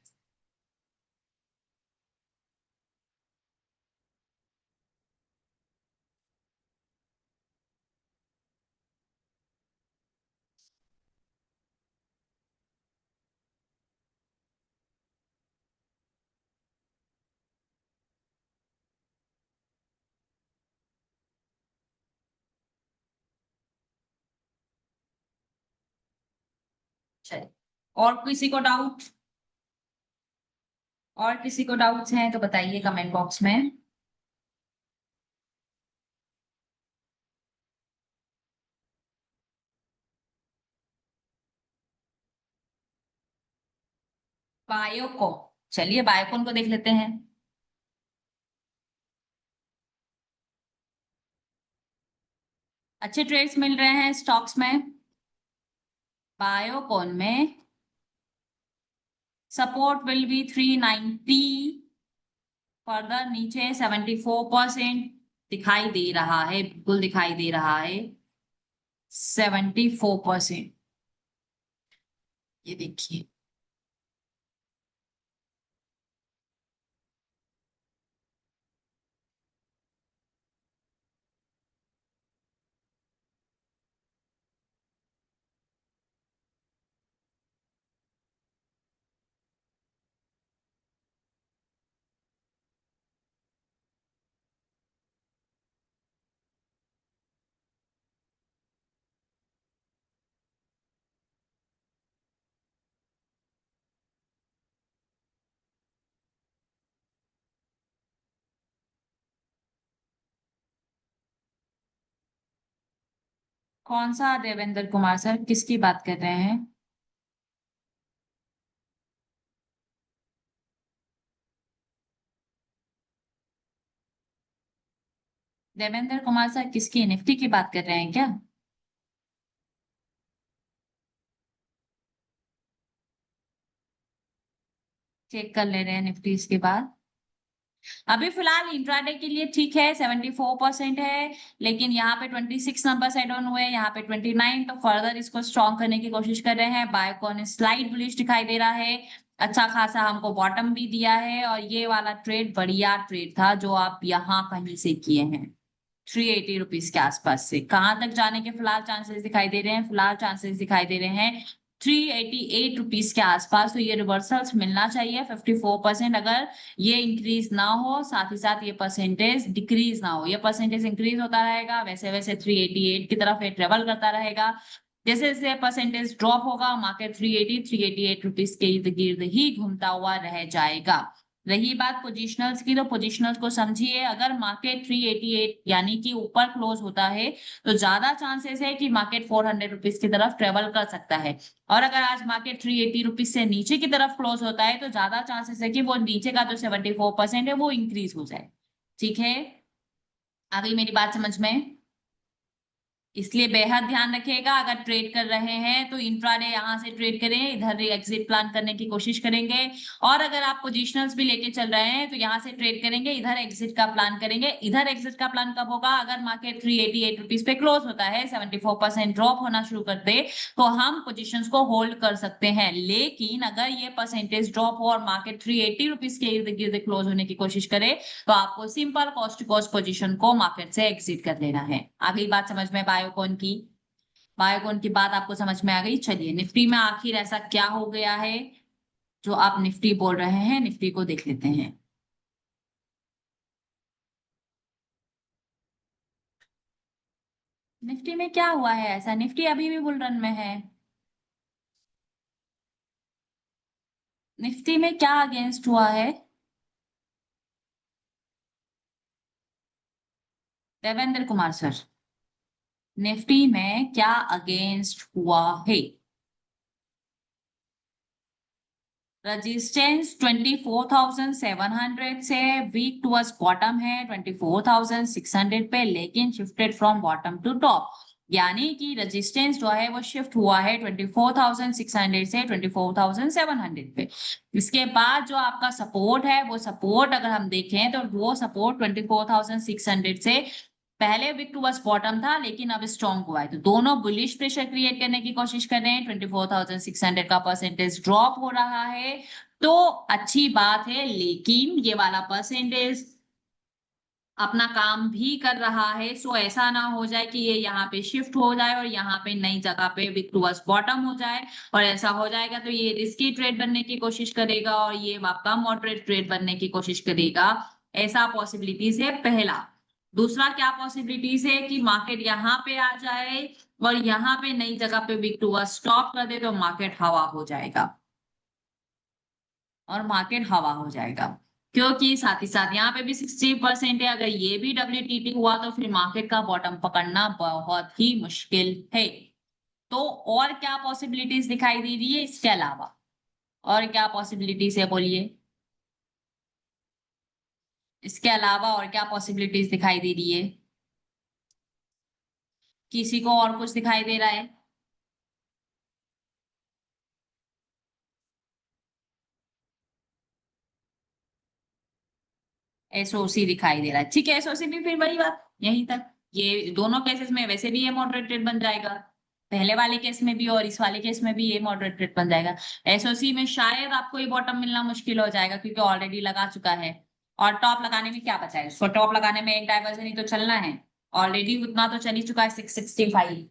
चलिए, और किसी को डाउट, और किसी को डाउट्स हैं तो बताइए कमेंट बॉक्स में। बायोको, चलिए बायोकॉन को देख लेते हैं। अच्छे ट्रेड्स मिल रहे हैं स्टॉक्स में। बायोकॉन में सपोर्ट विल बी 390, फर्दर नीचे 74% दिखाई दे रहा है, बिल्कुल दिखाई दे रहा है 74%। ये देखिए, कौन सा देवेंद्र कुमार सर, किसकी बात कर रहे हैं? देवेंद्र कुमार सर किसकी, निफ्टी की बात कर रहे हैं क्या? चेक कर ले रहे हैं निफ्टी इसके बाद। अभी फिलहाल इंट्राडे के लिए ठीक है, 74% है, लेकिन यहाँ पे 26 नंबर साइड ऑन हुए, यहाँ पे 29, तो फर्दर इसको स्ट्रॉन्ग करने की कोशिश कर रहे हैं। बायोकॉन स्लाइड बुलिश दिखाई दे रहा है, अच्छा खासा हमको बॉटम भी दिया है, और ये वाला ट्रेड बढ़िया ट्रेड था जो आप यहाँ कहीं से किए हैं 380 रुपीज के आसपास से। कहां तक जाने के फिलहाल चांसेस दिखाई दे रहे हैं, फिलहाल चांसेस दिखाई दे रहे हैं 388 रुपीज के आसपास। तो ये रिवर्सल्स मिलना चाहिए 54%। अगर ये इंक्रीज ना हो, साथ ही साथ ये परसेंटेज डिक्रीज ना हो, ये परसेंटेज इंक्रीज होता रहेगा, वैसे वैसे 388 की तरफ ये ट्रेवल करता रहेगा। जैसे जैसे परसेंटेज ड्रॉप होगा, मार्केट 388 रुपीज के इर्द गिर्द ही घूमता हुआ रह जाएगा। रही बात पोजिशनल्स की, तो पोजिशनल्स को समझिए। अगर मार्केट 388 यानी कि ऊपर क्लोज होता है तो ज्यादा चांसेस है कि मार्केट 400 रुपीज की तरफ ट्रेवल कर सकता है, और अगर आज मार्केट 380 रुपीज से नीचे की तरफ क्लोज होता है तो ज्यादा चांसेस है कि वो नीचे का जो 74% है वो इंक्रीज हो जाए। ठीक है, आ गई मेरी बात समझ में? इसलिए बेहद ध्यान रखिएगा, अगर ट्रेड कर रहे हैं तो इंट्राडे यहां से ट्रेड करें, इधर एग्जिट प्लान करने की कोशिश करेंगे। और अगर आप पोजिशनल्स भी लेके चल रहे हैं तो यहां से ट्रेड करेंगे, इधर एग्जिट का प्लान करेंगे। इधर एग्जिट का प्लान कब होगा? अगर मार्केट 388 रुपीज पे क्लोज होता है, 74% ड्रॉप होना शुरू कर दे, तो हम पोजिशंस को होल्ड कर सकते हैं। लेकिन अगर ये परसेंटेज ड्रॉप हो और मार्केट 380 रुपीज के इर्द गिर्द क्लोज होने की कोशिश करे, तो आपको simple cost to cost position को मार्केट से एग्जिट कर लेना है। आ गई बात समझ में बायोकॉन की? बायोकॉन की बात आपको समझ में आ गई। चलिए निफ्टी में आखिर ऐसा क्या हो गया है जो आप निफ्टी बोल रहे हैं, निफ्टी को देख लेते हैं। निफ्टी में क्या हुआ है ऐसा? निफ्टी अभी भी बुल रन में है। निफ्टी में क्या अगेंस्ट हुआ है? देवेंद्र कुमार सर, निफ्टी में क्या अगेंस्ट हुआ है? रेजिस्टेंस 24,700 से वीक टुवर्ड्स बॉटम है 24,600 पे, लेकिन shifted from bottom to top, यानी कि रेजिस्टेंस जो है वो शिफ्ट हुआ है 24,600 से 24,700 पे। इसके बाद जो आपका सपोर्ट है, वो सपोर्ट अगर हम देखें तो वो सपोर्ट 24,600 से पहले वीक टुवर्ड्स बॉटम था, लेकिन अब स्ट्रॉन्ग हुआ है। तो दोनों बुलिश प्रेशर क्रिएट करने की कोशिश कर रहे हैं। 24,600 का परसेंटेज ड्रॉप हो रहा है तो अच्छी बात है, लेकिन ये वाला परसेंटेज अपना काम भी कर रहा है। सो ऐसा ना हो जाए कि ये यहाँ पे शिफ्ट हो जाए और यहाँ पे नई जगह पे वीक टुवर्ड्स बॉटम हो जाए, और ऐसा हो जाएगा तो ये रिस्की ट्रेड बनने की कोशिश करेगा और ये आपका मॉडरेट ट्रेड बनने की कोशिश करेगा। ऐसा पॉसिबिलिटीज है पहला। दूसरा क्या पॉसिबिलिटीज है कि मार्केट यहाँ पे आ जाए और यहाँ पे नई जगह पे वीक टुवर्ड्स स्टॉप कर दे तो मार्केट हवा हो जाएगा, और मार्केट हवा हो जाएगा, क्योंकि साथ ही साथ यहाँ पे भी 60% है। अगर ये भी WTT हुआ तो फिर मार्केट का बॉटम पकड़ना बहुत ही मुश्किल है। तो और क्या पॉसिबिलिटीज दिखाई दे रही है इसके अलावा? और क्या पॉसिबिलिटीज है बोलिए? इसके अलावा और क्या पॉसिबिलिटीज दिखाई दे रही है? किसी को और कुछ दिखाई दे रहा है? SOC दिखाई दे रहा है, ठीक है। SOC भी फिर वही बात यहीं तक, ये दोनों केसेस में वैसे भी ये मॉडरेटेड बन जाएगा, पहले वाले केस में भी और इस वाले केस में भी ये मॉडरेटेड बन जाएगा। SOC में शायद आपको ये बॉटम मिलना मुश्किल हो जाएगा क्योंकि ऑलरेडी लगा चुका है, और टॉप लगाने में क्या बचा है उसको? टॉप लगाने में एक डाइवर्जन ही तो चलना है, ऑलरेडी उतना तो चल ही चुका है 665।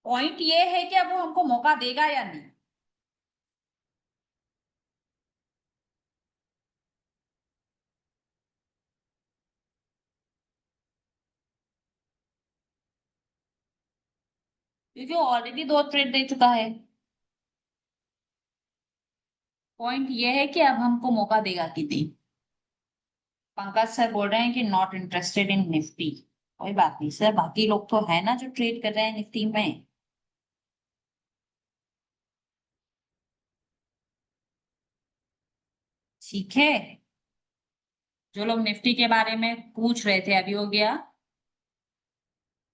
पॉइंट ये है कि अब वो हमको मौका देगा या नहीं। क्योंकि ऑलरेडी 2 ट्रेड दे चुका है। पॉइंट ये है कि अब हमको मौका देगा कि नहीं। पंकज सर बोल रहे हैं कि नॉट इंटरेस्टेड इन निफ्टी। कोई बात नहीं सर, बाकी लोग तो है ना जो ट्रेड कर रहे हैं निफ्टी में। ठीक है, जो लोग निफ्टी के बारे में पूछ रहे थे अभी हो गया।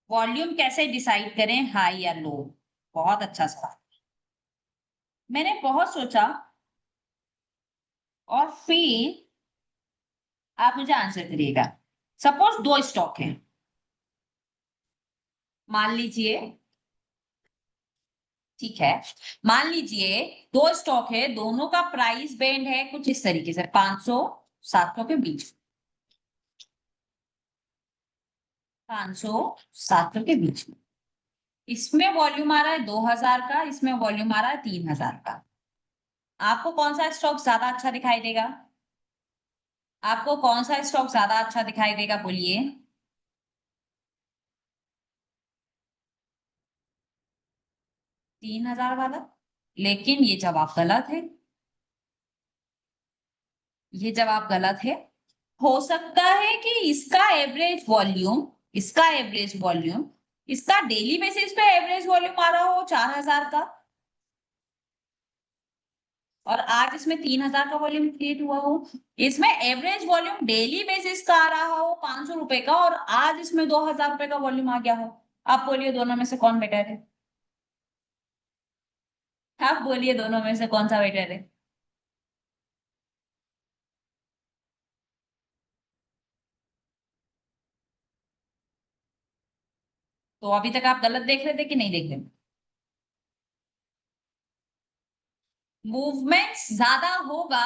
वॉल्यूम कैसे डिसाइड करें, हाई या लो? बहुत अच्छा सवाल। मैंने बहुत सोचा और फिर आप मुझे आंसर करिएगा। सपोज 2 स्टॉक हैं, मान लीजिए, ठीक है, मान लीजिए 2 स्टॉक है, दोनों का प्राइस बैंड है कुछ इस तरीके से 500 700 के बीच, 500 700 के बीच में। इसमें वॉल्यूम आ रहा है 2000 का, इसमें वॉल्यूम आ रहा है 3000 का। आपको कौन सा स्टॉक ज्यादा अच्छा दिखाई देगा? आपको कौन सा स्टॉक ज्यादा अच्छा दिखाई देगा बोलिए? 3000 वाला। लेकिन ये जवाब गलत है, ये जवाब गलत है। हो सकता है कि इसका एवरेज वॉल्यूम, इसका एवरेज वॉल्यूम, इसका डेली बेसिस पे एवरेज वॉल्यूम आ रहा हो 4000 का, और आज इसमें 3000 का वॉल्यूम क्रिएट हुआ हो। इसमें एवरेज वॉल्यूम डेली बेसिस का आ रहा हो 500 रुपए का, और आज इसमें 2000 रुपए का वॉल्यूम आ गया हो। आप बोलिए दोनों में से कौन बेटर है? आप बोलिए दोनों में से कौन सा बेटर है? तो अभी तक आप गलत देख रहे थे कि नहीं देख रहे थे? मूवमेंट ज्यादा होगा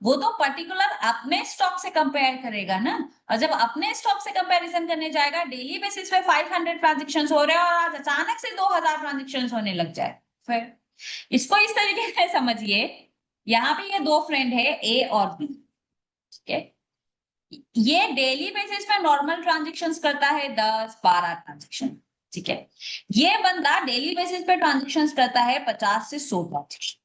वो तो पर्टिकुलर अपने स्टॉक से कंपेयर करेगा ना, और जब अपने स्टॉक से कंपैरिजन करने जाएगा, डेली बेसिस पे 500 ट्रांजेक्शंस हो रहे हैं और आज अचानक से 2000 ट्रांजेक्शंस होने लग जाए, फिर इसको इस तरीके से समझिए। यहाँ पे ये 2 फ्रेंड है ए और बी, ठीक है। ये डेली बेसिस पे नॉर्मल ट्रांजेक्शंस करता है 10-12 ट्रांजेक्शन, ठीक है। ये बंदा डेली बेसिस पे ट्रांजेक्शंस करता है 50 से 100 ट्रांजेक्शन।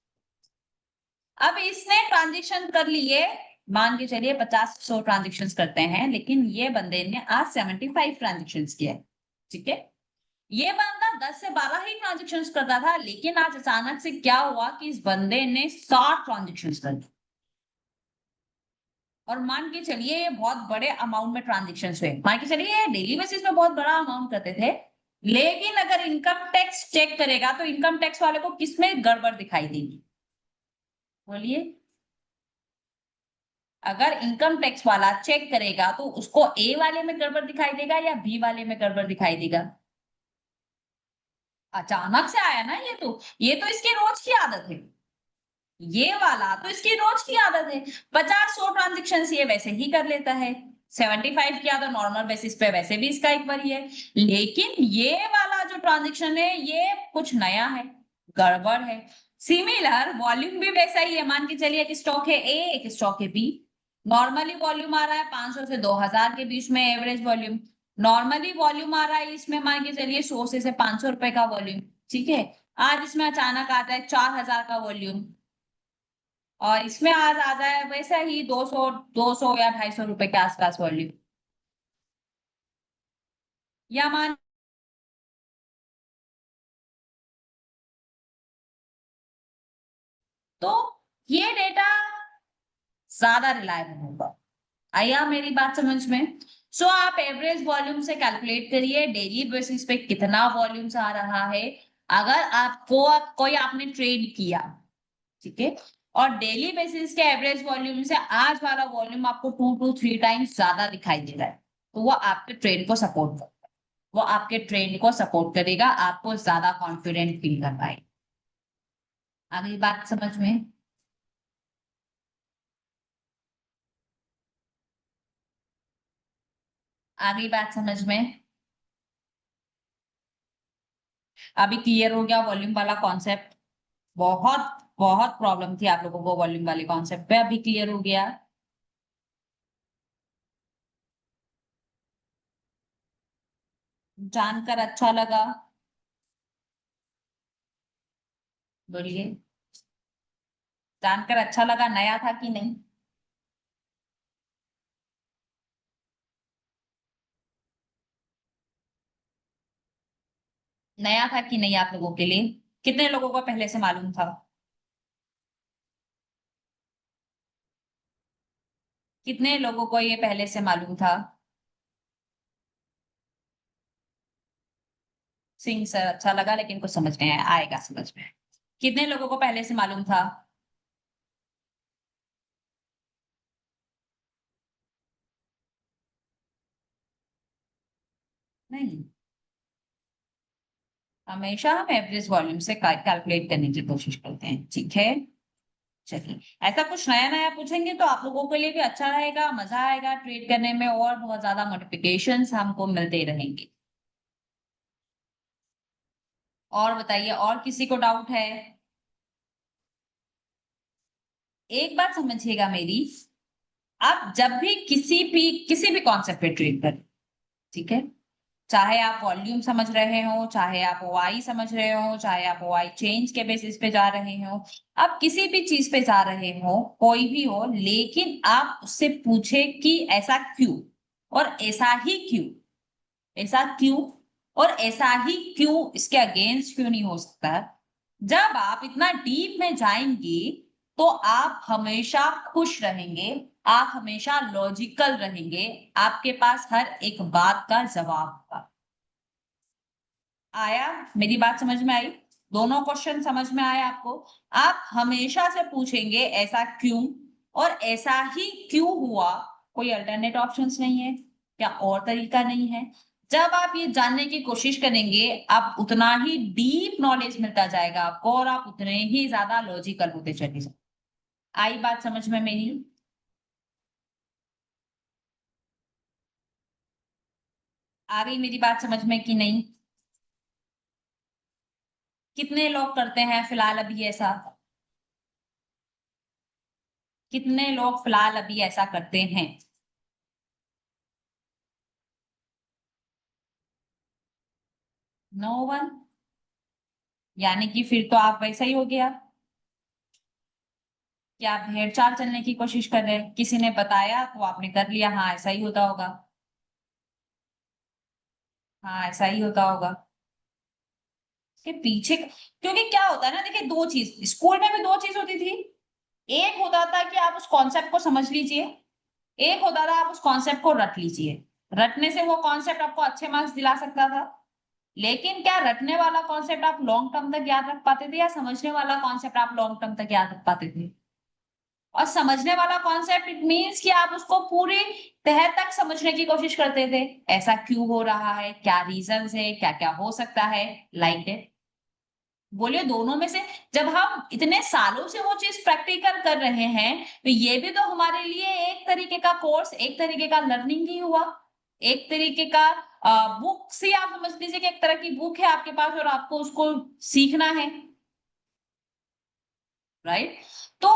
अब इसने ट्रांजेक्शन कर लिए, मान के चलिए 50-100 ट्रांजेक्शन करते हैं, लेकिन ये बंदे ने आज 75 ट्रांजेक्शन किया है, ठीक है। ये बंदा 10 से 12 ही ट्रांजेक्शन करता था, लेकिन आज अचानक से क्या हुआ कि इस बंदे ने 60 ट्रांजेक्शन कर दी। और मान के चलिए ये बहुत बड़े अमाउंट में ट्रांजेक्शन हुए, मान के चलिए डेली बेसिस पे बहुत बड़ा अमाउंट करते थे, लेकिन अगर इनकम टैक्स चेक करेगा तो इनकम टैक्स वाले को किसमें गड़बड़ दिखाई देगी, बोलिए। अगर इनकम टैक्स वाला चेक करेगा तो उसको ए वाले में गड़बड़ दिखाई देगा या बी वाले में गड़बड़ दिखाई देगा? अचानक से आया ना ये तो इसकी रोज की आदत है, ये वाला तो इसकी रोज की आदत है। 50-100 ट्रांजेक्शन ये वैसे ही कर लेता है, 75 किया तो नॉर्मल बेसिस पे वैसे भी इसका एक बार ही है, लेकिन ये वाला जो ट्रांजेक्शन है ये कुछ नया है, गड़बड़ है। सिमिलर वॉल्यूम भी वैसा ही है, मान के चलिए एक स्टॉक है ए, एक स्टॉक है बी। नॉर्मली वॉल्यूम आ रहा है 500 से 2000 के बीच में एवरेज वॉल्यूम, नॉर्मली वॉल्यूम आ रहा है इसमें मान के चलिए 100 से 500 रुपए का वॉल्यूम, ठीक है। आज इसमें अचानक आता है 4000 का वॉल्यूम, और इसमें आज आ जाए वैसा ही 200 या 250 रुपए के आसपास वॉल्यूम, या मान तो ये डेटा ज्यादा रिलायबल होगा। आया मेरी बात समझ में? सो आप एवरेज वॉल्यूम से कैलकुलेट करिए डेली बेसिस पे कितना वॉल्यूम्स आ रहा है। अगर आपको कोई आपने ट्रेड किया, ठीक है, और डेली बेसिस के एवरेज वॉल्यूम से आज वाला वॉल्यूम आपको 2 to 3 टाइम्स ज्यादा दिखाई दे रहा है, तो वो आपके ट्रेड को सपोर्ट करता है, वो आपके ट्रेड को सपोर्ट करेगा, आपको ज्यादा कॉन्फिडेंट फील कर पाए। अगली बात समझ में? अगली बात समझ में? अभी क्लियर हो गया वॉल्यूम वाला कॉन्सेप्ट? बहुत बहुत प्रॉब्लम थी आप लोगों को वॉल्यूम वाले कॉन्सेप्ट पे, अभी क्लियर हो गया? जानकर अच्छा लगा? बोलिए, जानकर अच्छा लगा, नया था कि नहीं? नया था कि नहीं आप लोगों के लिए? कितने लोगों को पहले से मालूम था? कितने लोगों को ये पहले से मालूम था? सिंह सर अच्छा लगा, लेकिन कुछ समझ में आएगा समझ में। कितने लोगों को पहले से मालूम था? नहीं, हमेशा हम एवरेज वॉल्यूम से कैलकुलेट करने की कोशिश करते हैं, ठीक है। चलिए, ऐसा कुछ नया नया पूछेंगे तो आप लोगों के लिए भी अच्छा रहेगा, मजा आएगा ट्रेड करने में, और बहुत ज्यादा नोटिफिकेशंस हमको मिलते रहेंगे। और बताइए, और किसी को डाउट है? एक बात समझिएगा मेरी, आप जब भी किसी भी कॉन्सेप्ट पे ट्रेड करें, ठीक है, चाहे आप वॉल्यूम समझ रहे हो, चाहे आप वाई समझ रहे हो, चाहे आप वाई चेंज के बेसिस पे जा रहे हो, आप किसी भी चीज पे जा रहे हो, कोई भी हो, लेकिन आप उससे पूछे कि ऐसा क्यों, और ऐसा ही क्यों, ऐसा क्यों और ऐसा ही क्यों, इसके अगेंस्ट क्यों नहीं हो सकता। जब आप इतना डीप में जाएंगे तो आप हमेशा खुश रहेंगे, आप हमेशा लॉजिकल रहेंगे, आपके पास हर एक बात का जवाब होगा। आया मेरी बात समझ में आई? दोनों क्वेश्चन समझ में आया आपको? आप हमेशा से पूछेंगे ऐसा क्यों, और ऐसा ही क्यों हुआ, कोई अल्टरनेट ऑप्शंस नहीं है या और तरीका नहीं है। जब आप ये जानने की कोशिश करेंगे, आप उतना ही डीप नॉलेज मिलता जाएगा आपको, और आप उतने ही ज्यादा लॉजिकल होते चले जाएंगे। आई बात समझ में मेरी? आ गई मेरी बात समझ में कि नहीं? कितने लोग करते हैं फिलहाल अभी ऐसा? कितने लोग फिलहाल अभी ऐसा करते हैं? No one? यानी कि फिर तो आप वैसा ही हो गया। क्या आप भेड़ चाल चलने की कोशिश कर रहे हैं? किसी ने बताया तो आपने कर लिया, हाँ ऐसा ही होता होगा, हाँ ऐसा ही होता होगा के पीछे। क्योंकि क्या होता है ना, देखिए दो चीज स्कूल में भी दो चीज होती थी। एक होता था कि आप उस कॉन्सेप्ट को समझ लीजिए, एक होता था आप उस कॉन्सेप्ट को रट लीजिए। रटने से वो कॉन्सेप्ट आपको अच्छे मार्क्स दिला सकता था, लेकिन क्या रटने वाला कॉन्सेप्ट आप लॉन्ग टर्म तक याद रख पाते थे, या समझने वाला कॉन्सेप्ट आप लॉन्ग टर्म तक याद रख पाते थे? और समझने वाला कॉन्सेप्ट इट मीन्स कि आप उसको पूरी तह तक समझने की कोशिश करते थे, ऐसा क्यों हो रहा है, क्या रीजन है, क्या क्या हो सकता है, लाइक इट। बोलिए दोनों में से, जब हम इतने सालों से वो चीज प्रैक्टिकल कर रहे हैं, तो ये भी तो हमारे लिए एक तरीके का कोर्स, एक तरीके का लर्निंग ही हुआ, एक तरीके का बुक से आप समझ लीजिए कि एक तरह की बुक है आपके पास और आपको उसको सीखना है, राइट? तो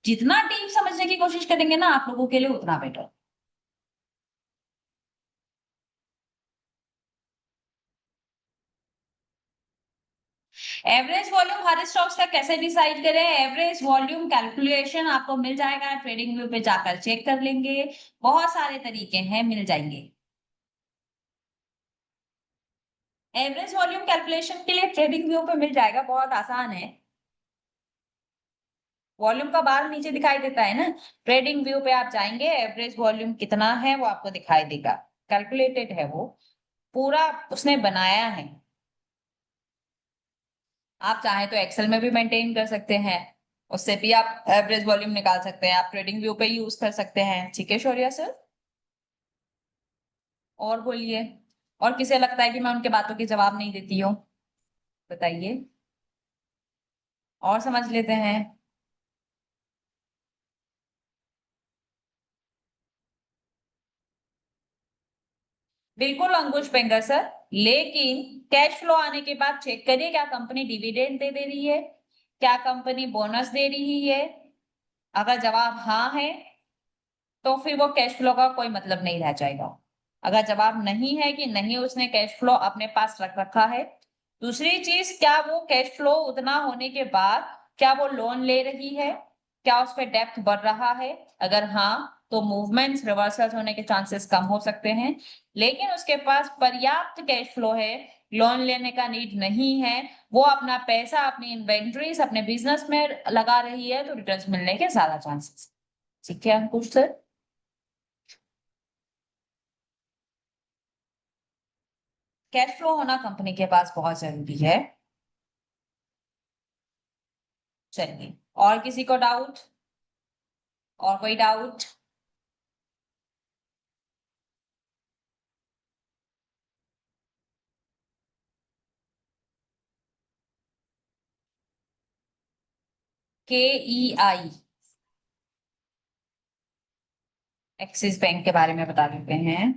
जितना डीप समझने की कोशिश करेंगे ना आप लोगों के लिए उतना बेटर। एवरेज वॉल्यूम हर स्टॉक्स का कैसे डिसाइड करें? एवरेज वॉल्यूम कैलकुलेशन आपको मिल जाएगा, ट्रेडिंग व्यू पे जाकर चेक कर लेंगे, बहुत सारे तरीके हैं, मिल जाएंगे। एवरेज वॉल्यूम कैलकुलेशन के लिए ट्रेडिंग व्यू पे मिल जाएगा, बहुत आसान है। वॉल्यूम का बार नीचे दिखाई देता है ना, ट्रेडिंग व्यू पे आप जाएंगे, एवरेज वॉल्यूम कितना है वो आपको दिखाई देगा, कैलकुलेटेड है वो, पूरा उसने बनाया है। आप चाहे तो एक्सेल में भी मेंटेन कर सकते हैं, उससे भी आप एवरेज वॉल्यूम निकाल सकते हैं, आप ट्रेडिंग व्यू पे यूज कर सकते हैं। ठीक है शौर्या सर, और बोलिए, और किसे लगता है कि मैं उनके बातों के जवाब नहीं देती हूँ, बताइए, और समझ लेते हैं। बिल्कुल अंकुश पेंगर सर, लेकिन कैश फ्लो आने के बाद चेक करिए क्या कंपनी डिविडेंड दे रही है, क्या कंपनी बोनस दे रही है। अगर जवाब हाँ है तो फिर वो कैश फ्लो का कोई मतलब नहीं रह जाएगा। अगर जवाब नहीं है कि नहीं उसने कैश फ्लो अपने पास रख रखा है। दूसरी चीज, क्या वो कैश फ्लो उतना होने के बाद क्या वो लोन ले रही है, क्या उस पर डेप्थ बढ़ रहा है? अगर हाँ तो मूवमेंट्स रिवर्सल्स होने के चांसेस कम हो सकते हैं, लेकिन उसके पास पर्याप्त कैश फ्लो है, लोन लेने का नीड नहीं है, वो अपना पैसा अपनी इन्वेंट्रीज अपने बिजनेस में लगा रही है, तो रिटर्न्स मिलने के ज्यादा चांसेस। ठीक है अंकुश सर, कैश फ्लो होना कंपनी के पास बहुत जरूरी है। चलिए, और किसी को डाउट, और कोई डाउट? KEI एक्सिस बैंक के बारे में बता देते हैं।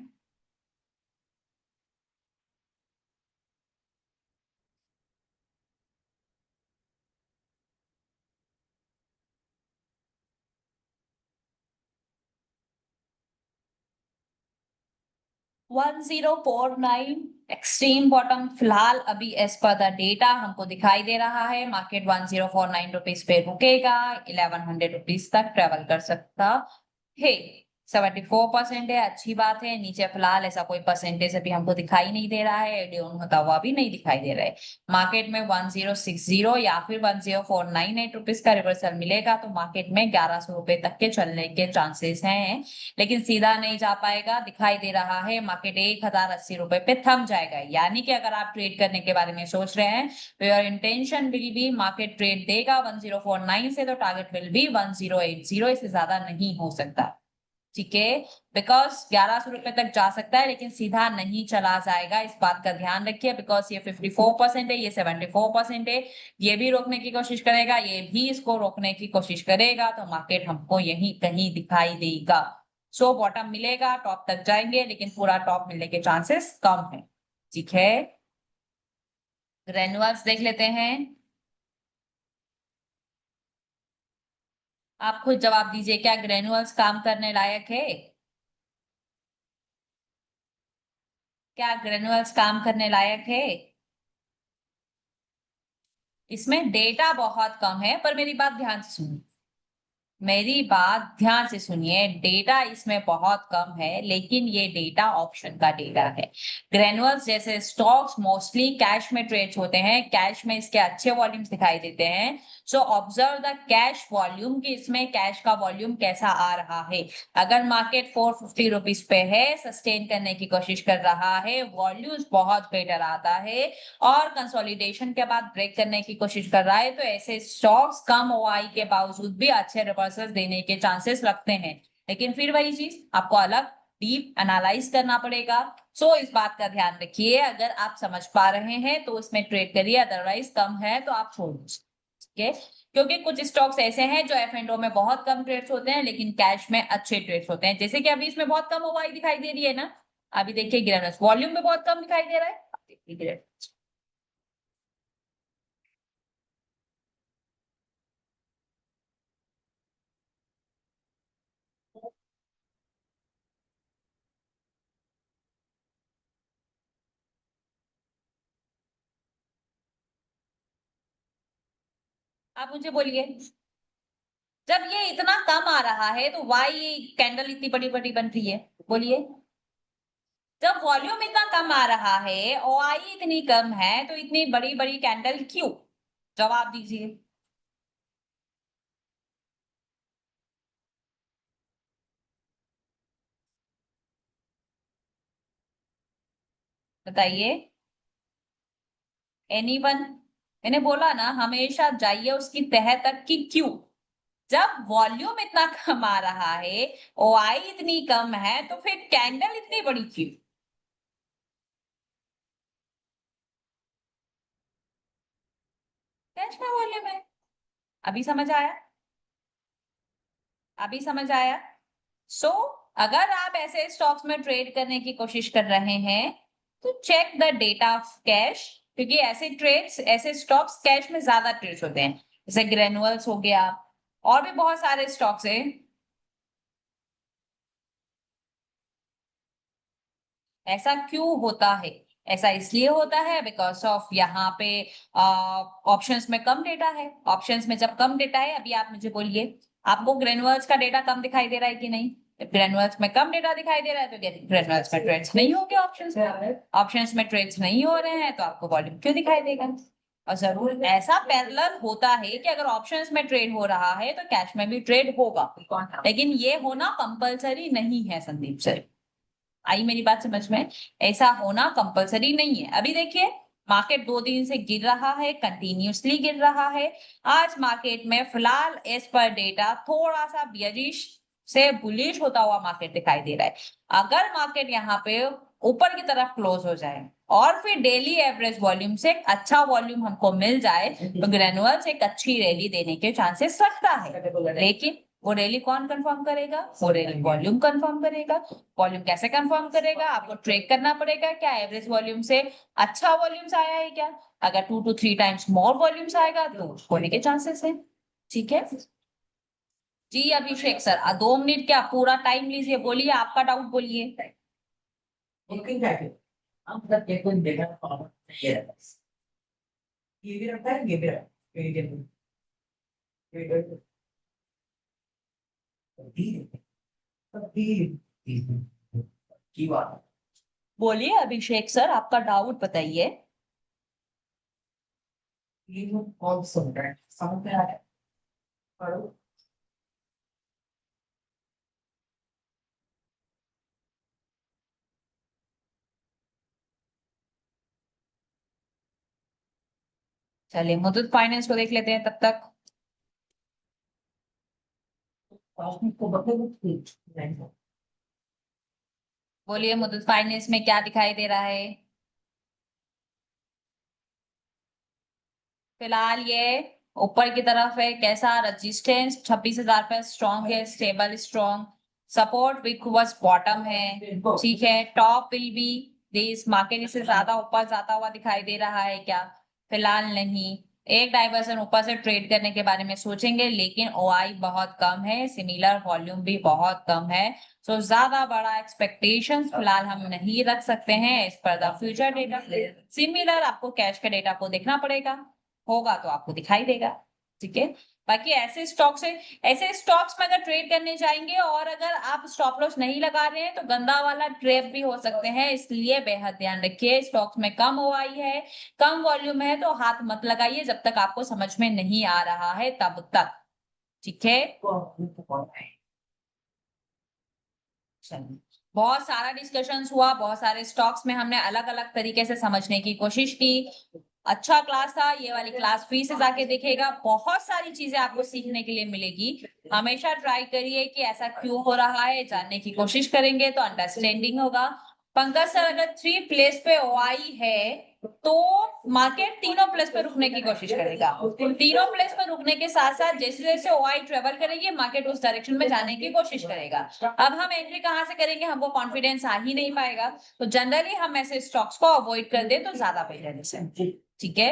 वन 1049 एक्सट्रीम बॉटम फिलहाल अभी एज पर द डेटा हमको दिखाई दे रहा है, मार्केट 1049 रुपीज पे रुकेगा, 1100 रुपीज तक ट्रेवल कर सकता है। 74% है, अच्छी बात है। नीचे फिलहाल ऐसा कोई परसेंटेज अभी हमको दिखाई नहीं दे रहा है, डाउन होता हुआ भी नहीं दिखाई दे रहा है। मार्केट में 1060 या फिर 10498 रुपीज का रिवर्सल मिलेगा तो मार्केट में 1100 रुपए तक के चलने के चांसेस हैं, लेकिन सीधा नहीं जा पाएगा। दिखाई दे रहा है मार्केट 1080 रुपए पे थम जाएगा, यानी कि अगर आप ट्रेड करने के बारे में सोच रहे हैं तो your intention will be market trade देगा 1049 से, तो टारगेट विल बी 1080, इससे ज्यादा नहीं हो सकता। ठीक है, बिकॉज 1100 रुपए तक जा सकता है लेकिन सीधा नहीं चला जाएगा, इस बात का ध्यान रखिए। बिकॉज ये 54% है, ये 74% है, ये भी रोकने की कोशिश करेगा, ये भी इसको रोकने की कोशिश करेगा, तो मार्केट हमको यही कहीं दिखाई देगा। सो बॉटम मिलेगा, टॉप तक जाएंगे, लेकिन पूरा टॉप मिलने के चांसेस कम है। ठीक है, ग्रेनुअल्स देख लेते हैं। आप खुद जवाब दीजिए, क्या ग्रेनुअल्स काम करने लायक है? क्या ग्रेनुअल्स काम करने लायक है? इसमें डेटा बहुत कम है, पर मेरी बात ध्यान से सुनिए। मेरी बात ध्यान से सुनिए, डेटा इसमें बहुत कम है, लेकिन ये डेटा ऑप्शन का डेटा है। ग्रेनुअल्स जैसे स्टॉक्स मोस्टली कैश में ट्रेड होते हैं, कैश में इसके अच्छे वॉल्यूम्स दिखाई देते हैं। So observe the cash volume कि इसमें कैश का वॉल्यूम कैसा आ रहा है। अगर मार्केट 450 रुपीज पे है, सस्टेन करने की कोशिश कर रहा है, वॉल्यूम्स बहुत बेटर आता है और कंसोलिडेशन के बाद ब्रेक करने की कोशिश कर रहा है, तो ऐसे स्टॉक्स कम ओआई के बावजूद भी अच्छे रिवर्सल देने के चांसेस रखते हैं। लेकिन फिर वही चीज आपको अलग डीप एनालाइज करना पड़ेगा। सो इस बात का ध्यान रखिए, अगर आप समझ पा रहे हैं तो उसमें ट्रेड करिए, अदरवाइज कम है तो आप छोड़ दीजिए। ठीक है, क्योंकि कुछ स्टॉक्स ऐसे हैं जो एफ&ओ में बहुत कम ट्रेड्स होते हैं, लेकिन कैश में अच्छे ट्रेड्स होते हैं। जैसे कि अभी इसमें बहुत कम ओआई दिखाई दे रही है ना, अभी देखिए ग्रेनुअल्स वॉल्यूम में बहुत कम दिखाई दे रहा है, देखिए ग्रेनुअल्स। आप मुझे बोलिए, जब ये इतना कम आ रहा है तो वाई ये कैंडल इतनी बड़ी बड़ी बन रही है? बोलिए, जब वॉल्यूम इतना कम आ रहा है, ओआई इतनी कम है, तो इतनी बड़ी बड़ी कैंडल क्यों? जवाब दीजिए। बताइए एनीवन। मैंने बोला ना, हमेशा जाइए उसकी तह तक कि क्यों। जब वॉल्यूम इतना कम आ रहा है, ओआई इतनी कम है, तो फिर कैंडल इतनी बड़ी क्यों? कैश में वॉल्यूम है। अभी समझ आया? अभी समझ आया? सो अगर आप ऐसे स्टॉक्स में ट्रेड करने की कोशिश कर रहे हैं, तो check the data of cash, क्योंकि ऐसे ट्रेड्स, ऐसे स्टॉक्स कैश में ज्यादा ट्रेड्स होते हैं। जैसे ग्रेनुअल्स हो गया, और भी बहुत सारे स्टॉक्स हैं। ऐसा क्यों होता है? ऐसा इसलिए होता है बिकॉज ऑफ यहाँ पे ऑप्शंस में कम डेटा है। ऑप्शंस में जब कम डेटा है, अभी आप मुझे बोलिए, आपको ग्रेनुअल्स का डेटा कम दिखाई दे रहा है कि नहीं? ग्रेनुअल्स में कम डेटा दिखाई दे रहा है, तो ग्रेनुअल्स में ट्रेड्स नहीं होंगे। ऑप्शंस में, ऑप्शंस में ट्रेड्स नहीं हो रहे हैं, तो आपको वॉल्यूम क्यों दिखाई देगा? और जरूर ऐसा पैरेलल होता है कि अगर ऑप्शंस में ट्रेड हो रहा है तो कैश में भी ट्रेड होगा, लेकिन ये होना कंपलसरी नहीं है। संदीप सर, आई मेरी बात समझ में? ऐसा होना कंपलसरी नहीं है। अभी देखिए, मार्केट 2 दिन से गिर रहा है, कंटिन्यूसली गिर रहा है। आज मार्केट में फिलहाल एज पर डेटा थोड़ा सा बियरिश से बुलिश होता हुआ मार्केट दिखाई दे रहा है। अगर मार्केट यहाँ पे ऊपर की तरफ क्लोज हो जाए और फिर डेली एवरेज वॉल्यूम से अच्छा वॉल्यूम हमको मिल जाए, तो ग्रेनुअल्स एक अच्छी रैली देने के चांसेस रखता है। लेकिन वो रैली कौन कंफर्म करेगा? वो रैली वॉल्यूम कंफर्म करेगा। वॉल्यूम कैसे कंफर्म करेगा? आपको ट्रेक करना पड़ेगा, क्या एवरेज वॉल्यूम से अच्छा वॉल्यूम्स आया है क्या? अगर 2 to 3 टाइम्स मोर वॉल्यूम्स आएगा तो होने के चांसेस है। ठीक है जी अभिषेक सर, 2 मिनट क्या पूरा टाइम लीजिए, बोलिए आपका डाउट बोलिए। Looking at it, हम मतलब ये कोई देखा पावर ये रहता है, ये भी रहता है, ये भी रहता है, ये भी रहता है, की बात है। बोलिए अभिषेक सर, आपका डाउट बताइए। ये जो कौन सा है समझ में आ रहा है? पढ़ो। चलिए मुथूट फाइनेंस को देख लेते हैं तब तक। को बदले नहीं। बोलिए मुथूट फाइनेंस में क्या दिखाई दे रहा है? फिलहाल ये ऊपर की तरफ है। कैसा रेजिस्टेंस? 26,000 पे स्ट्रॉन्ग है, stable strong. Support wick was bottom है। ठीक है, top will be this. Market इससे ज्यादा ऊपर जाता हुआ दिखाई दे रहा है क्या? फिलहाल नहीं। एक डाइवर्सन ऊपर से ट्रेड करने के बारे में सोचेंगे, लेकिन ओआई बहुत कम है, सिमिलर वॉल्यूम भी बहुत कम है। सो ज्यादा बड़ा एक्सपेक्टेशंस फिलहाल हम नहीं रख सकते हैं इस पर द फ्यूचर डेटा। सिमिलर आपको कैश के डेटा को देखना पड़ेगा, होगा तो आपको दिखाई देगा। ठीक है, बाकी ऐसे स्टॉक्स में अगर ट्रेड करने जाएंगे और अगर आप स्टॉप लॉस नहीं लगा रहे हैं तो गंदा वाला ट्रैप भी हो सकते हैं, इसलिए बेहद ध्यान रखिए। स्टॉक्स में कम ओआई है, कम वॉल्यूम है तो हाथ मत लगाइए जब तक आपको समझ में नहीं आ रहा है तब तक, ठीक है। बहुत सारा डिस्कशंस हुआ, बहुत सारे स्टॉक्स में हमने अलग अलग तरीके से समझने की कोशिश की। अच्छा क्लास था, ये वाली क्लास फिर से जाके देखिएगा, बहुत सारी चीजें आपको सीखने के लिए मिलेगी। हमेशा ट्राई करिए कि ऐसा क्यों हो रहा है, जानने की कोशिश करेंगे तो अंडरस्टैंडिंग होगा। पंकज सर, अगर 3 प्लेस पे ओआई है तो मार्केट तीनों प्लेस पे रुकने की कोशिश करेगा। तीनों प्लेस पे रुकने के साथ साथ जैसे जैसे ओआई ट्रेवल करेगी मार्केट उस डायरेक्शन में जाने की कोशिश करेगा। अब हम एंट्री कहाँ से करेंगे, हमको कॉन्फिडेंस आ ही नहीं पाएगा, तो जनरली हम ऐसे स्टॉक्स को अवॉइड कर दे तो ज्यादा बेहतर है, ठीक है।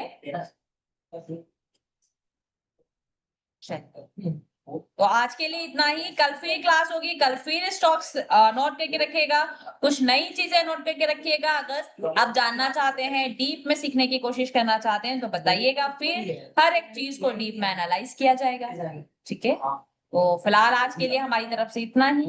तो आज के लिए इतना ही, कल फिर क्लास होगी, कल फिर स्टॉक्स नोट करके रखिएगा, कुछ नई चीजें नोट करके रखिएगा। अगर आप जानना चाहते हैं, डीप में सीखने की कोशिश करना चाहते हैं तो बताइएगा, फिर हर एक चीज को डीप में एनालाइज किया जाएगा, ठीक है। तो फिलहाल आज के लिए हमारी तरफ से इतना ही।